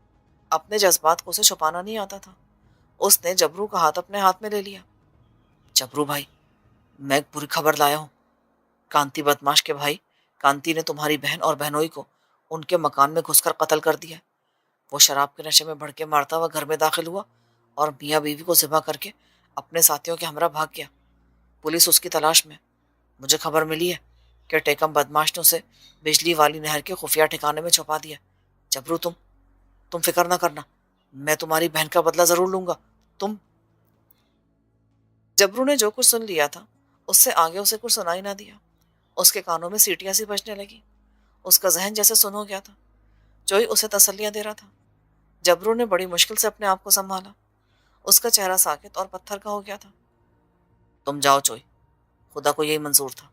اپنے جذبات کو اسے چھپانا نہیں آتا تھا۔ اس نے جبرو کا ہاتھ اپنے ہاتھ میں لے لیا۔ جبرو بھائی، میں ایک بری خبر لایا ہوں۔ کانتی بدماش کے بھائی کانتی نے تمہاری بہن اور بہنوئی کو ان کے مکان میں گھس کر قتل کر دیا۔ وہ شراب کے نشے میں بھڑکے مارتا ہوا گھر میں داخل ہوا اور میاں بیوی کو ذبح کر کے اپنے ساتھیوں کے ہمراہ بھاگ گیا۔ پولیس اس کی تلاش میں۔ مجھے خبر ملی ہے کہ ٹیکم بدماش نے اسے بجلی والی نہر کے خفیہ ٹھکانے میں چھپا دیا۔ جبرو، تم فکر نہ کرنا، میں تمہاری بہن کا بدلہ ضرور لوں گا۔ جبرو نے جو کچھ سن لیا تھا اس سے آگے اسے کچھ سنائی نہ دیا۔ اس کے کانوں میں سیٹیاں سی بجنے لگی۔ اس کا ذہن جیسے سن ہو گیا تھا۔ چوئی اسے تسلیاں دے رہا تھا۔ جبرو نے بڑی مشکل سے اپنے آپ کو سنبھالا۔ اس کا چہرہ ساکت اور پتھر کا ہو گیا تھا۔ تم جاؤ چوئی، خدا کو یہی منظور تھا۔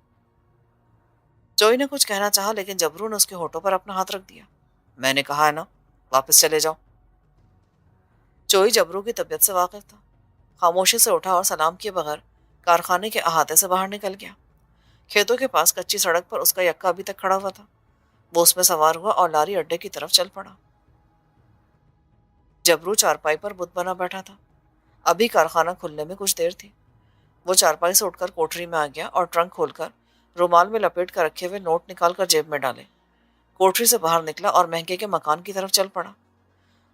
چوئی نے کچھ کہنا چاہا لیکن جبرو نے اس کے ہونٹوں پر اپنا ہاتھ رکھ دیا۔ میں نے کہا ہے نا، واپس چلے جاؤ۔ چوئی جبرو کی طبیعت سے واقف تھا۔ خاموشی سے اٹھا اور سلام کیے بغیر کارخانے کے احاطے سے باہر نکل گیا۔ کھیتوں کے پاس کچی سڑک پر اس کا یکا ابھی تک کھڑا ہوا تھا۔ وہ اس میں سوار ہوا اور لاری اڈے کی طرف چل پڑا۔ جبرو چارپائی پر بت بنا بیٹھا تھا۔ ابھی کارخانہ کھلنے میں کچھ دیر تھی۔ وہ چارپائی سے اٹھ کر کوٹری میں آ گیا اور ٹرنک کھول کر رومال میں لپیٹ کر رکھے ہوئے نوٹ نکال کر جیب میں ڈالے۔ کوٹری سے باہر نکلا اور مہنگے کے مکان کی طرف چل پڑا۔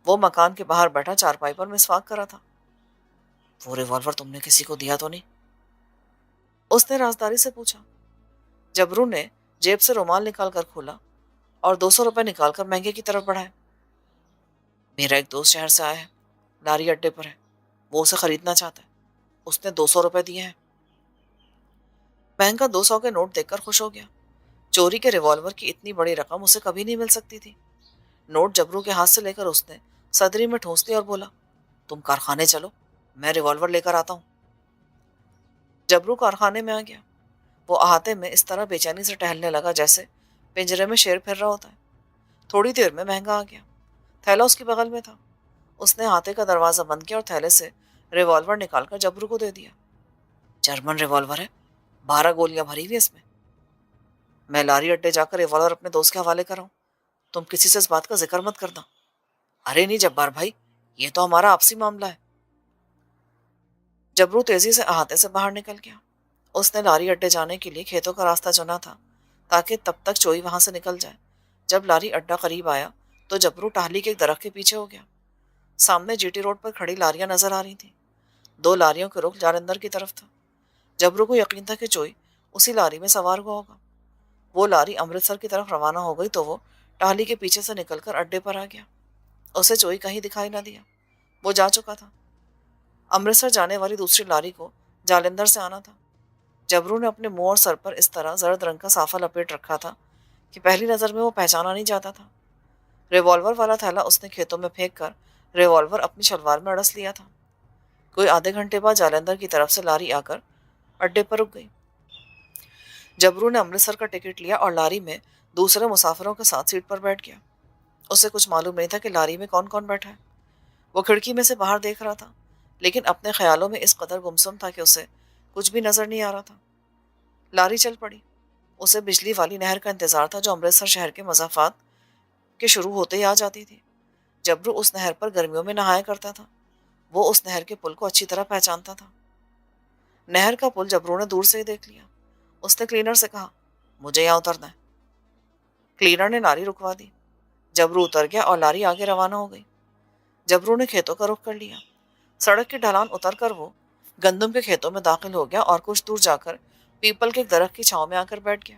وہ مکان کے باہر بیٹھا چارپائی پر مسواک کر رہا تھا۔ وہ ریوالور تم نے کسی کو دیا تو نہیں؟ اس نے رازداری سے پوچھا۔ جبرو نے جیب سے رومال نکال کر کھولا اور 200 روپے نکال کر مہنگے کی طرف بڑھائے۔ میرا ایک دوست شہر سے آیا ہے، لاری اڈے پر ہے، وہ اسے خریدنا چاہتا ہے، اس نے 200 روپے دیے ہیں۔ مہنگا 200 کے نوٹ دیکھ کر خوش ہو گیا۔ چوری کے ریوالور کی اتنی بڑی رقم اسے کبھی نہیں مل سکتی تھی۔ نوٹ جبرو کے ہاتھ سے لے کر اس نے صدری میں ٹھونس لیا اور بولا، تم کارخانے چلو، میں ریوالور لے کر آتا ہوں۔ جبرو کارخانے میں آ گیا۔ وہ احاطے میں اس طرح بے چینی سے ٹہلنے لگا جیسے پنجرے میں شیر پھر رہا ہوتا ہے۔ تھوڑی دیر میں مہنگا آ گیا۔ تھیلا اس کے بغل میں تھا۔ اس نے احاطے کا دروازہ بند کیا اور تھیلے سے ریوالور نکال کر جبرو کو دے دیا۔ جرمن ریوالور ہے، 12 گولیاں بھری ہوئی اس میں لاری اڈے جا کر ریوالور اپنے دوست کے حوالے کر رہا ہوں، تم کسی سے اس بات کا ذکر مت کرنا۔ ارے نہیں جبار بھائی، یہ تو ہمارا آپسی معاملہ ہے۔ جبرو تیزی سے احاطے سے باہر نکل گیا۔ اس نے لاری اڈے جانے کے لیے کھیتوں کا راستہ چنا تھا تاکہ تب تک چوئی وہاں سے نکل جائے۔ جب لاری اڈا قریب آیا تو جبرو ٹہلی کے ایک درخت کے پیچھے ہو گیا۔ سامنے جی ٹی روڈ پر کھڑی لاریاں نظر آ رہی تھیں۔ 2 لاریوں کے رخ جالندھر کی طرف تھا۔ جبرو کو یقین تھا کہ چوئی اسی لاری میں سوار ہوا ہوگا۔ وہ لاری امرتسر کی طرف روانہ ہو گئی تو وہ ٹہلی کے پیچھے سے نکل کر اڈے پر آ گیا۔ اسے چوئی کہیں دکھائی نہ دیا، وہ جا چکا تھا۔ امرتسر جانے والی دوسری لاری کو جالندھر سے آنا تھا۔ جبرو نے اپنے منہ اور سر پر اس طرح زرد رنگ کا صافہ لپیٹ رکھا تھا کہ پہلی نظر میں وہ پہچانا نہیں جاتا تھا۔ ریوالور والا تھیلا اس نے کھیتوں میں پھینک کر ریوالور اپنی شلوار میں اڑس لیا تھا۔ کوئی آدھے گھنٹے بعد جالندھر کی طرف سے لاری آ کر اڈے پر رک گئی۔ جبرو نے امرتسر کا ٹکٹ لیا اور لاری میں دوسرے مسافروں کے ساتھ سیٹ پر بیٹھ گیا۔ اسے کچھ معلوم نہیں تھا کہ لاری میں کون کون بیٹھا ہے۔ وہ کھڑکی میں سے باہر دیکھ رہا تھا لیکن اپنے خیالوں میں اس قدر گمسم تھا کہ اسے کچھ بھی نظر نہیں آ رہا تھا۔ لاری چل پڑی۔ اسے بجلی والی نہر کا انتظار تھا جو امرتسر شہر کے مضافات کے شروع ہوتے ہی آ جاتی تھی۔ جبرو اس نہر پر گرمیوں میں نہایا کرتا تھا۔ وہ اس نہر کے پل کو اچھی طرح پہچانتا تھا۔ نہر کا پل جبرو نے دور سے ہی دیکھ لیا۔ اس نے کلینر سے کہا، مجھے یہاں اترنا ہے۔ کلینر نے لاری رکوا دی۔ جبرو اتر گیا اور لاری آگے روانہ ہو گئی۔ جبرو نے کھیتوں کا رخ کر لیا۔ سڑک کی ڈھلان اتر کر وہ گندم کے کھیتوں میں داخل ہو گیا اور کچھ دور جا کر پیپل کے ایک درخت کی چھاؤں میں آ کر بیٹھ گیا۔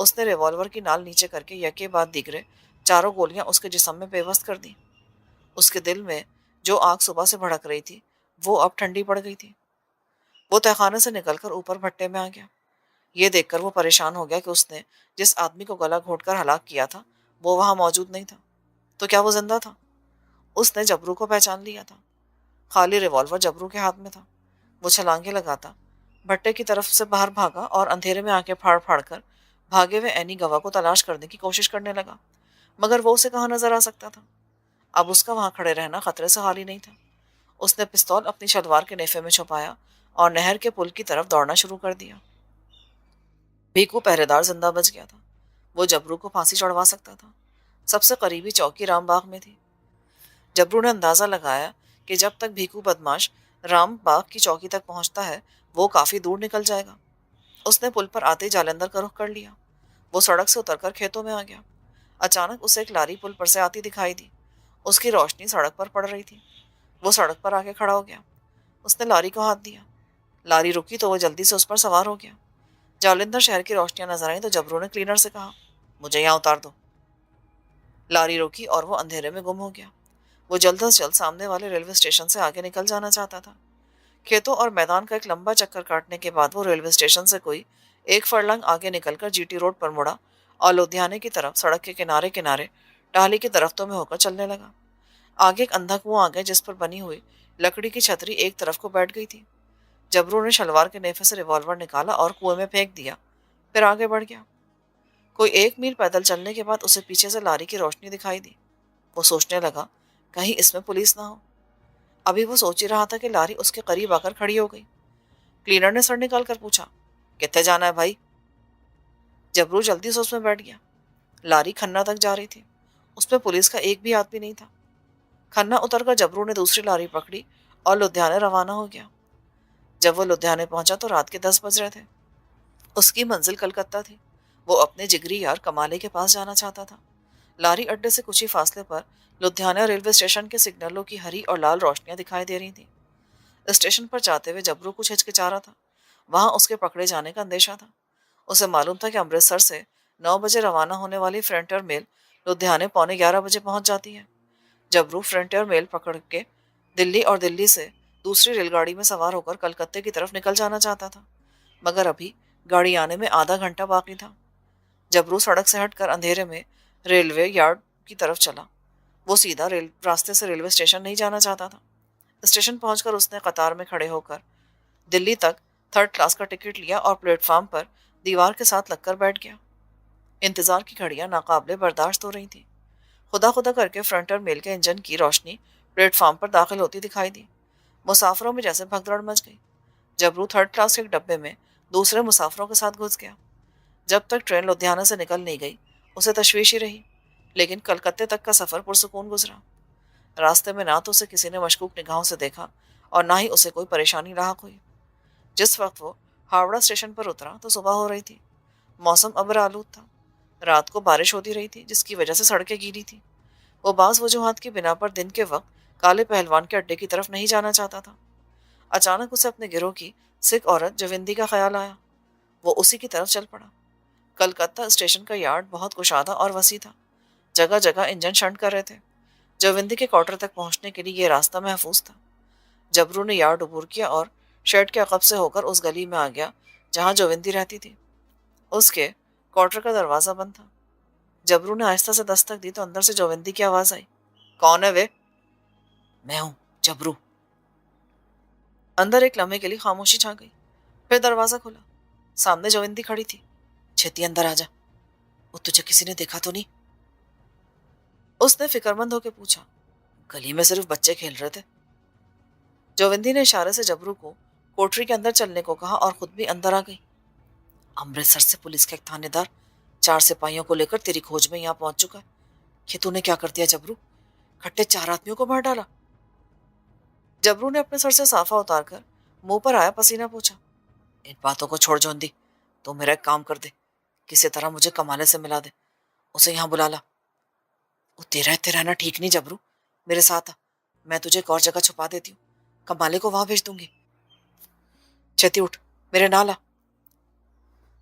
اس نے ریوالور کی نال نیچے کر کے یکے بعد دیگرے چاروں گولیاں اس کے جسم میں پیوست کر دی۔ اس کے دل میں جو آگ صبح سے بھڑک رہی تھی وہ اب ٹھنڈی پڑ گئی تھی۔ وہ تہخانے سے نکل کر اوپر بھٹے میں آ گیا۔ یہ دیکھ کر وہ پریشان ہو گیا کہ اس نے جس آدمی کو گلا گھونٹ کر ہلاک کیا تھا وہ وہاں موجود نہیں تھا۔ تو کیا وہ زندہ تھا؟ اس نے جبرو کو پہچان لیا تھا۔ خالی ریوالور جبرو کے ہاتھ میں تھا۔ وہ چھلانگے لگاتا بھٹے کی طرف سے باہر بھاگا اور اندھیرے میں آنکھیں پھاڑ پھاڑ کر بھاگے ہوئے اینی گواہ کو تلاش کرنے کی کوشش کرنے لگا، مگر وہ اسے کہاں نظر آ سکتا تھا۔ اب اس کا وہاں کھڑے رہنا خطرے سے خالی نہیں تھا۔ اس نے پستول اپنی شلوار کے نیفے میں چھپایا اور نہر کے پل کی طرف دوڑنا شروع کر دیا۔ بھیکو پہرے دار زندہ بچ گیا تھا۔ وہ جبرو کو پھانسی چڑھوا سکتا تھا۔ سب سے قریبی چوکی رام باغ میں تھی۔ جبرو نے اندازہ لگایا کہ جب تک بھیکو بدماش رام باغ کی چوکی تک پہنچتا ہے وہ کافی دور نکل جائے گا۔ اس نے پل پر آتے جالندر کا رخ کر لیا۔ وہ سڑک سے اتر کر کھیتوں میں آ گیا۔ اچانک اسے ایک لاری پل پر سے آتی دکھائی دی۔ اس کی روشنی سڑک پر پڑ رہی تھی۔ وہ سڑک پر آ کے کھڑا ہو گیا۔ اس نے لاری کو ہاتھ دیا۔ لاری رکی تو وہ جلدی سے اس پر سوار ہو گیا۔ جالندر شہر کی روشنیاں نظر آئیں تو جبرو نے کلینر سے کہا، مجھے یہاں اتار دو۔ لاری روکی اور وہ اندھیرے میں گم ہو گیا۔ وہ جلد از جلد سامنے والے ریلوے اسٹیشن سے آگے نکل جانا چاہتا تھا۔ کھیتوں اور میدان کا ایک لمبا چکر کاٹنے کے بعد وہ ریلوے اسٹیشن سے کوئی ایک فرلنگ آگے نکل کر جی ٹی روڈ پر مڑا اور لدھیانے کی طرف سڑک کے کنارے کنارے ٹہلی کے درختوں میں ہو کر چلنے لگا۔ آگے ایک اندھا کنواں آ گیا جس پر بنی ہوئی لکڑی کی چھتری ایک طرف کو بیٹھ گئی تھی۔ جبرو نے شلوار کے نیفے سے ریوالور نکالا اور کنویں میں پھینک دیا، پھر آگے بڑھ گیا۔ کوئی 1 میل پیدل چلنے کے بعد اسے پیچھے سے لاری کی روشنی دکھائی دی۔ وہ سوچنے لگا کہیں اس میں پولیس نہ ہو۔ ابھی وہ سوچ ہی رہا تھا کہ لاری اس کے قریب آ کر کھڑی ہو گئی۔ کلینر نے سر نکال کر پوچھا، کتنے جانا ہے بھائی؟ جبرو جلدی سے اس میں بیٹھ گیا۔ لاری کھنہ تک جا رہی تھی۔ اس میں پولیس کا ایک بھی آدمی نہیں تھا۔ کھنہ اتر کر جبرو نے دوسری لاری پکڑی اور لدھیانے روانہ ہو گیا۔ جب وہ لدھیانے پہنچا تو رات کے 10 بج رہے تھے۔ اس کی منزل کلکتہ تھی۔ وہ اپنے جگری یار کمالے کے پاس جانا چاہتا تھا۔ لاری اڈے سے کچھ ہی فاصلے پر لدھیانہ ریلوے اسٹیشن کے سگنلوں کی ہری اور لال روشنیاں دکھائی دے رہی تھیں۔ اسٹیشن پر جاتے ہوئے جبرو کچھ ہچکچا رہا تھا۔ وہاں اس کے پکڑے جانے کا اندیشہ تھا۔ اسے معلوم تھا کہ امرتسر سے 9 بجے روانہ ہونے والی فرنٹیئر میل لدھیانے 11:15 پہنچ جاتی ہے۔ جبرو فرنٹیئر میل پکڑ کے دلی اور دلی سے دوسری ریل گاڑی میں سوار ہو کر کلکتے کی طرف نکل جانا چاہتا تھا، مگر ابھی گاڑی آنے میں آدھا گھنٹہ باقی تھا۔ جبرو سڑک سے ہٹ کر اندھیرے میں ریلوے یارڈ کی طرف چلا۔ وہ سیدھا راستے سے ریلوے اسٹیشن نہیں جانا چاہتا تھا۔ اسٹیشن پہنچ کر اس نے قطار میں کھڑے ہو کر دلی تک 3rd کلاس کا ٹکٹ لیا اور پلیٹ فارم پر دیوار کے ساتھ لگ کر بیٹھ گیا۔ انتظار کی گھڑیاں ناقابل برداشت ہو رہی تھیں۔ خدا خدا کر کے فرنٹر میل کے انجن کی روشنی پلیٹ فارم پر داخل ہوتی دکھائی دی۔ مسافروں میں جیسے بھگدڑ مچ گئی۔ جبرو 3rd کلاس کے ایک ڈبے میں دوسرے مسافروں کے ساتھ گھس گیا۔ جب تک ٹرین لدھیانہ سے نکل نہیں گئی اسے تشویش ہی رہی، لیکن کلکتے تک کا سفر پرسکون گزرا۔ راستے میں نہ تو اسے کسی نے مشکوک نگاہوں سے دیکھا اور نہ ہی اسے کوئی پریشانی لاحق ہوئی۔ جس وقت وہ ہاوڑا اسٹیشن پر اترا تو صبح ہو رہی تھی۔ موسم ابر آلود تھا۔ رات کو بارش ہوتی رہی تھی جس کی وجہ سے سڑکیں گیلی تھیں۔ وہ بعض وجوہات کی بنا پر دن کے وقت کالے پہلوان کے اڈے کی طرف نہیں جانا چاہتا تھا۔ اچانک اسے اپنے گروہ کی سکھ عورت جوندی کا خیال آیا۔ وہ اسی کی طرف چل پڑا۔ کلکتہ اسٹیشن کا یارڈ بہت کشادہ اور وسیع تھا۔ جگہ جگہ انجن شنٹ کر رہے تھے۔ جوندی کے کوارٹر تک پہنچنے کے لیے یہ راستہ محفوظ تھا۔ جبرو نے یارڈ عبور کیا اور شیڈ کے عقب سے ہو کر اس گلی میں آ گیا جہاں جوندی رہتی تھی۔ اس کے کوارٹر کا دروازہ بند تھا۔ جبرو نے آہستہ سے دستک دی تو اندر سے جوندی کی آواز آئی، کون ہے وے؟ میں ہوں، جبرو۔ اندر ایک لمحے کے لیے خاموشی چھا گئی، پھر دروازہ کھلا۔ سامنے جوندی کھڑی تھی۔ چھتی اندر آ جا، وہ تجھے کسی نے دیکھا تو نہیں؟ اس نے فکر مند ہو کے پوچھا۔ گلی میں صرف بچے کھیل رہے تھے۔ جوندی نے اشارے سے جبرو کو کوٹری کے اندر چلنے کو کہا اور خود بھی اندر آ گئی۔ امرتسر سے پولیس کا ایک تھانے دار 4 سپاہیوں کو لے کر تیری کھوج میں یہاں پہنچ چکا ہے۔ کہ تو نے کیا کر دیا جبرو؟ کھٹے 4 آدمیوں کو مار ڈالا؟ جبرو نے اپنے سر سے صافہ اتار کر منہ پر آیا پسینہ پوچھا۔ ان باتوں کو چھوڑ جوندی، تو میرا ایک کام کر دے، کسی طرح مجھے کمالے سے ملا دے، اسے یہاں بلا لا۔ وہ تیرا رہنا ٹھیک نہیں جبرو، میرے ساتھ آ، میں تجھے ایک اور جگہ چھپا دیتی ہوں، کمالے کو وہاں بھیج دوں گی۔ چھتی اٹھ، میرے نال آ۔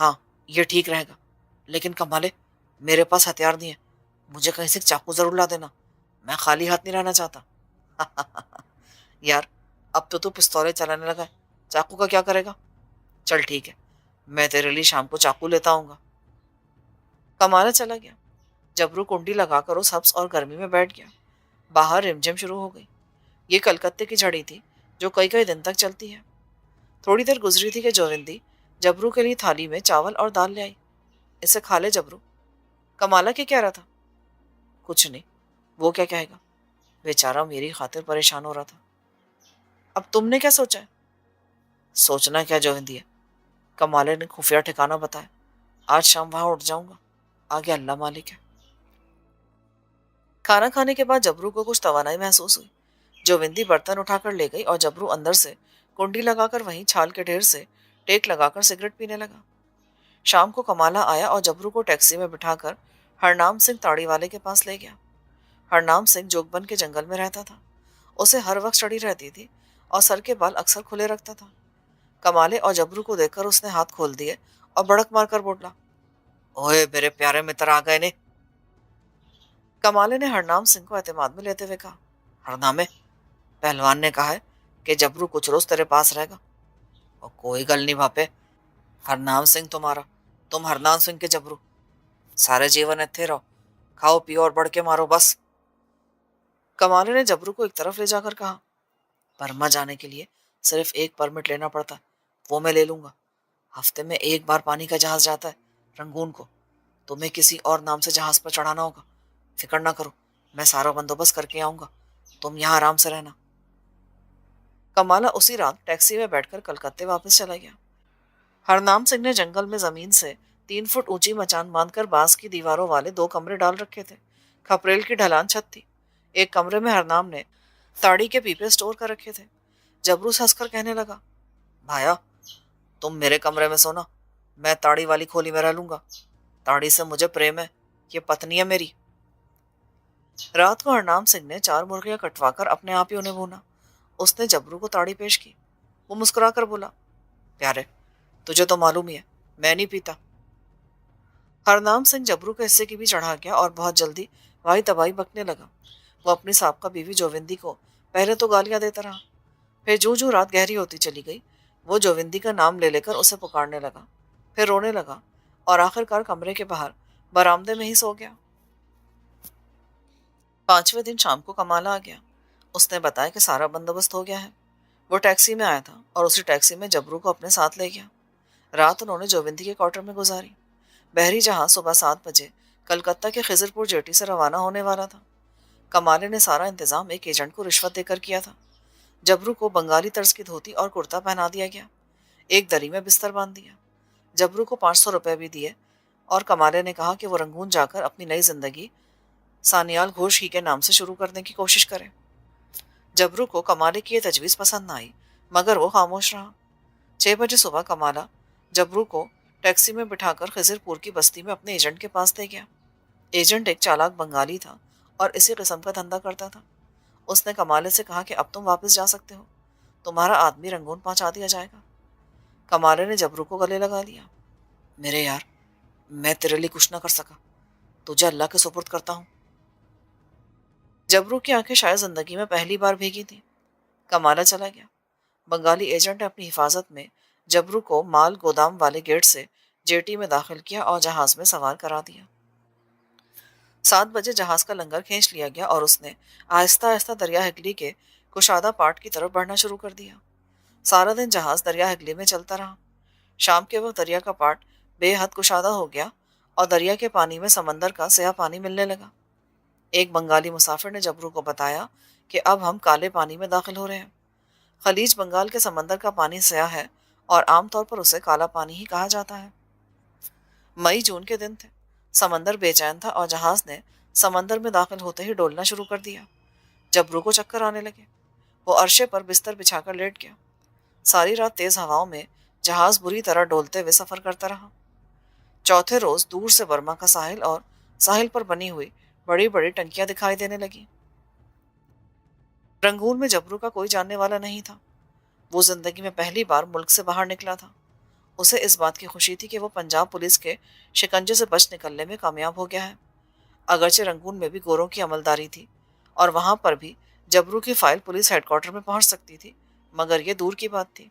ہاں یہ ٹھیک رہے گا، لیکن کمالے میرے پاس ہتھیار نہیں ہے، مجھے کہیں سے چاقو ضرور لا دینا، میں خالی ہاتھ نہیں رہنا چاہتا۔ یار اب تو پستولیں چلانے لگا ہے، چاقو کا کیا کرے گا؟ چل ٹھیک ہے، میں تیرے لیے شام کو چاقو لیتا ہوں گا۔ کمالا چلا گیا۔ جبرو کنڈی لگا کر اس حبس اور گرمی میں بیٹھ گیا۔ باہر رمجھم شروع ہو گئی۔ یہ کلکتے کی جھڑی تھی جو کئی کئی دن تک چلتی ہے۔ تھوڑی دیر گزری تھی کہ جووندی جبرو کے لیے تھالی میں چاول اور دال لے آئی۔ اسے کھا لے جبرو۔ کمالا کیا کہہ رہا تھا؟ کچھ نہیں، وہ کیا کہے گا، بیچارہ میری خاطر پریشان ہو رہا تھا۔ اب تم نے کیا سوچا ہے؟ سوچنا کیا جووندی ہے، کمالے نے خفیہ ٹھکانہ بتایا، آج شام وہاں اٹھ جاؤں گا، آگے اللہ مالک ہے۔ کھانا کھانے کے بعد جبرو کو کچھ توانائی محسوس ہوئی۔ جووندی برتن اٹھا کر لے گئی اور جبرو اندر سے کنڈی لگا کر وہیں چھال کے ڈھیر سے ٹیک لگا کر سگریٹ پینے لگا۔ شام کو کمالا آیا اور جبرو کو ٹیکسی میں بٹھا کر ہرنام سنگھ تاڑی والے کے پاس لے گیا۔ ہرنام سنگھ جوگبن کے جنگل میں رہتا تھا۔ اسے ہر وقت چڑھی رہتی تھی اور سر کے بال اکثر کھلے رکھتا تھا۔ کمالے اور جبرو کو دیکھ کر اس نے ہاتھ کھول دیے اور بڑک مار کر بولا، اوئے میرے پیارے متر آ گئے نے۔ کمالے نے ہرنام سنگھ کو اعتماد میں لیتے ہوئے کہا، ہرنامے، پہلوان نے کہا ہے کہ جبرو کچھ روز تیرے پاس رہے گا۔ اور کوئی گل نہیں بھاپے، ہرنام سنگھ تمہارا، تم ہرنام سنگھ کے جبرو، سارے جیون اتھے رہو، کھاؤ پیو اور بڑھ کے مارو بس۔ کمالے نے جبرو کو ایک طرف لے جا کر کہا، برما جانے کے لیے صرف ایک پرمٹ لینا پڑتا ہے، وہ میں لے لوں گا۔ ہفتے میں ایک بار پانی کا جہاز جاتا ہے رنگون کو، تمہیں کسی اور نام سے جہاز پر چڑھانا ہوگا۔ فکر نہ کرو، میں سارا بندوبست کر کے آؤں گا، تم یہاں آرام سے رہنا۔ کمالا اسی رات ٹیکسی میں بیٹھ کر کلکتے واپس چلا گیا۔ ہرنام سنگھ نے جنگل میں زمین سے 3 فٹ اونچی مچان باندھ کر بانس کی دیواروں والے 2 کمرے ڈال رکھے تھے۔ کھپریل کی ڈھلان چھت تھی۔ ایک کمرے میں ہرنام نے تاڑی کے پیپے سٹور کر رکھے تھے۔ جبرو ہنس کر کہنے لگا، بھایا تم میرے کمرے میں سونا، میں تاڑی والی کھولی میں رہ لوں گا، تاڑی سے مجھے پریم ہے، یہ پتنی ہے میری۔ رات کو ہرنام سنگھ نے 4 مرغیاں کٹوا کر اپنے آپ ہی انہیں بھونا۔ اس نے جبرو کو تاڑی پیش کی۔ وہ مسکرا کر بولا، پیارے تجھے تو معلوم ہی ہے میں نہیں پیتا۔ ہرنام سنگھ جبرو کے حصے کی بھی چڑھا گیا اور بہت جلدی وائی تباہی بکنے لگا۔ وہ اپنی سابقہ بیوی جووندی کو پہلے تو گالیاں دیتا رہا، پھر جوں جوں رات گہری ہوتی چلی گئی وہ جووندی کا نام لے لے کر اسے پکارنے لگا، پھر رونے لگا اور آخر کار کمرے کے باہر برآمدے میں ہی سو گیا۔ 5ویں دن شام کو کمالا آ گیا۔ اس نے بتایا کہ سارا بندوبست ہو گیا ہے۔ وہ ٹیکسی میں آیا تھا اور اسی ٹیکسی میں جبرو کو اپنے ساتھ لے گیا۔ رات انہوں نے جووندی کے کوارٹر میں گزاری۔ بحری جہاز صبح 7 بجے کلکتہ کے خضر پور جیٹی سے روانہ ہونے والا تھا۔ کمالے نے سارا انتظام ایک ایجنٹ کو رشوت دے کر کیا تھا۔ جبرو کو بنگالی طرز کی دھوتی اور کرتا پہنا دیا گیا۔ ایک دری میں بستر باندھ دیا۔ جبرو کو 500 روپے بھی دیے اور کمالے نے کہا کہ وہ رنگون جا کر اپنی نئی زندگی سانیال گھوش ہی کے نام سے شروع کرنے کی کوشش کرے۔ جبرو کو کمالے کی یہ تجویز پسند نہ آئی مگر وہ خاموش رہا۔ 6 بجے صبح کمالا جبرو کو ٹیکسی میں بٹھا کر خضر پور کی بستی میں اپنے ایجنٹ کے پاس لے گیا۔ ایجنٹ ایک چالاک بنگالی تھا اور اسی قسم کا دھندا کرتا تھا۔ اس نے کمالے سے کہا کہ اب تم واپس جا سکتے ہو، تمہارا آدمی رنگون پہنچا دیا جائے گا۔ کمالے نے جبرو کو گلے لگا لیا، میرے یار میں تیرے لیے کچھ نہ کر سکا، تجھے اللہ کے سپرد کرتا ہوں۔ جبرو کی آنکھیں شاید زندگی میں پہلی بار بھیگی تھیں۔ کمالا چلا گیا۔ بنگالی ایجنٹ نے اپنی حفاظت میں جبرو کو مال گودام والے گیٹ سے جیٹی میں داخل کیا اور جہاز میں سوار کرا دیا۔ 7 بجے جہاز کا لنگر کھینچ لیا گیا اور اس نے آہستہ آہستہ دریا ہگلی کے کشادہ پاٹ کی طرف بڑھنا شروع کر دیا۔ سارا دن جہاز دریا ہگلی میں چلتا رہا۔ شام کے وقت دریا کا پاٹ بے حد کشادہ ہو گیا اور دریا کے پانی میں سمندر کا سیاہ پانی ملنے لگا۔ ایک بنگالی مسافر نے جبرو کو بتایا کہ اب ہم کالے پانی میں داخل ہو رہے ہیں۔ خلیج بنگال کے سمندر کا پانی سیاہ ہے اور عام طور پر اسے کالا پانی ہی کہا جاتا ہے۔ مئی جون کے دن تھے۔ سمندر بے چین تھا اور جہاز نے سمندر میں داخل ہوتے ہی ڈولنا شروع کر دیا۔ جبرو کو چکر آنے لگے۔ وہ عرشے پر بستر بچھا کر لیٹ گیا۔ ساری رات تیز ہواؤں میں جہاز بری طرح ڈولتے ہوئے سفر کرتا رہا۔ چوتھے روز دور سے برما کا ساحل اور ساحل پر بنی ہوئی بڑی بڑی ٹنکیاں دکھائی دینے لگی۔ رنگون میں جبرو کا کوئی جاننے والا نہیں تھا۔ وہ زندگی میں پہلی بار ملک سے باہر نکلا تھا۔ اسے اس بات کی خوشی تھی کہ وہ پنجاب پولیس کے شکنجے سے بچ نکلنے میں کامیاب ہو گیا ہے۔ اگرچہ رنگون میں بھی گوروں کی عملداری تھی اور وہاں پر بھی جبرو کی فائل پولیس ہیڈ کوارٹر میں پہنچ سکتی تھی، مگر یہ دور کی بات تھی۔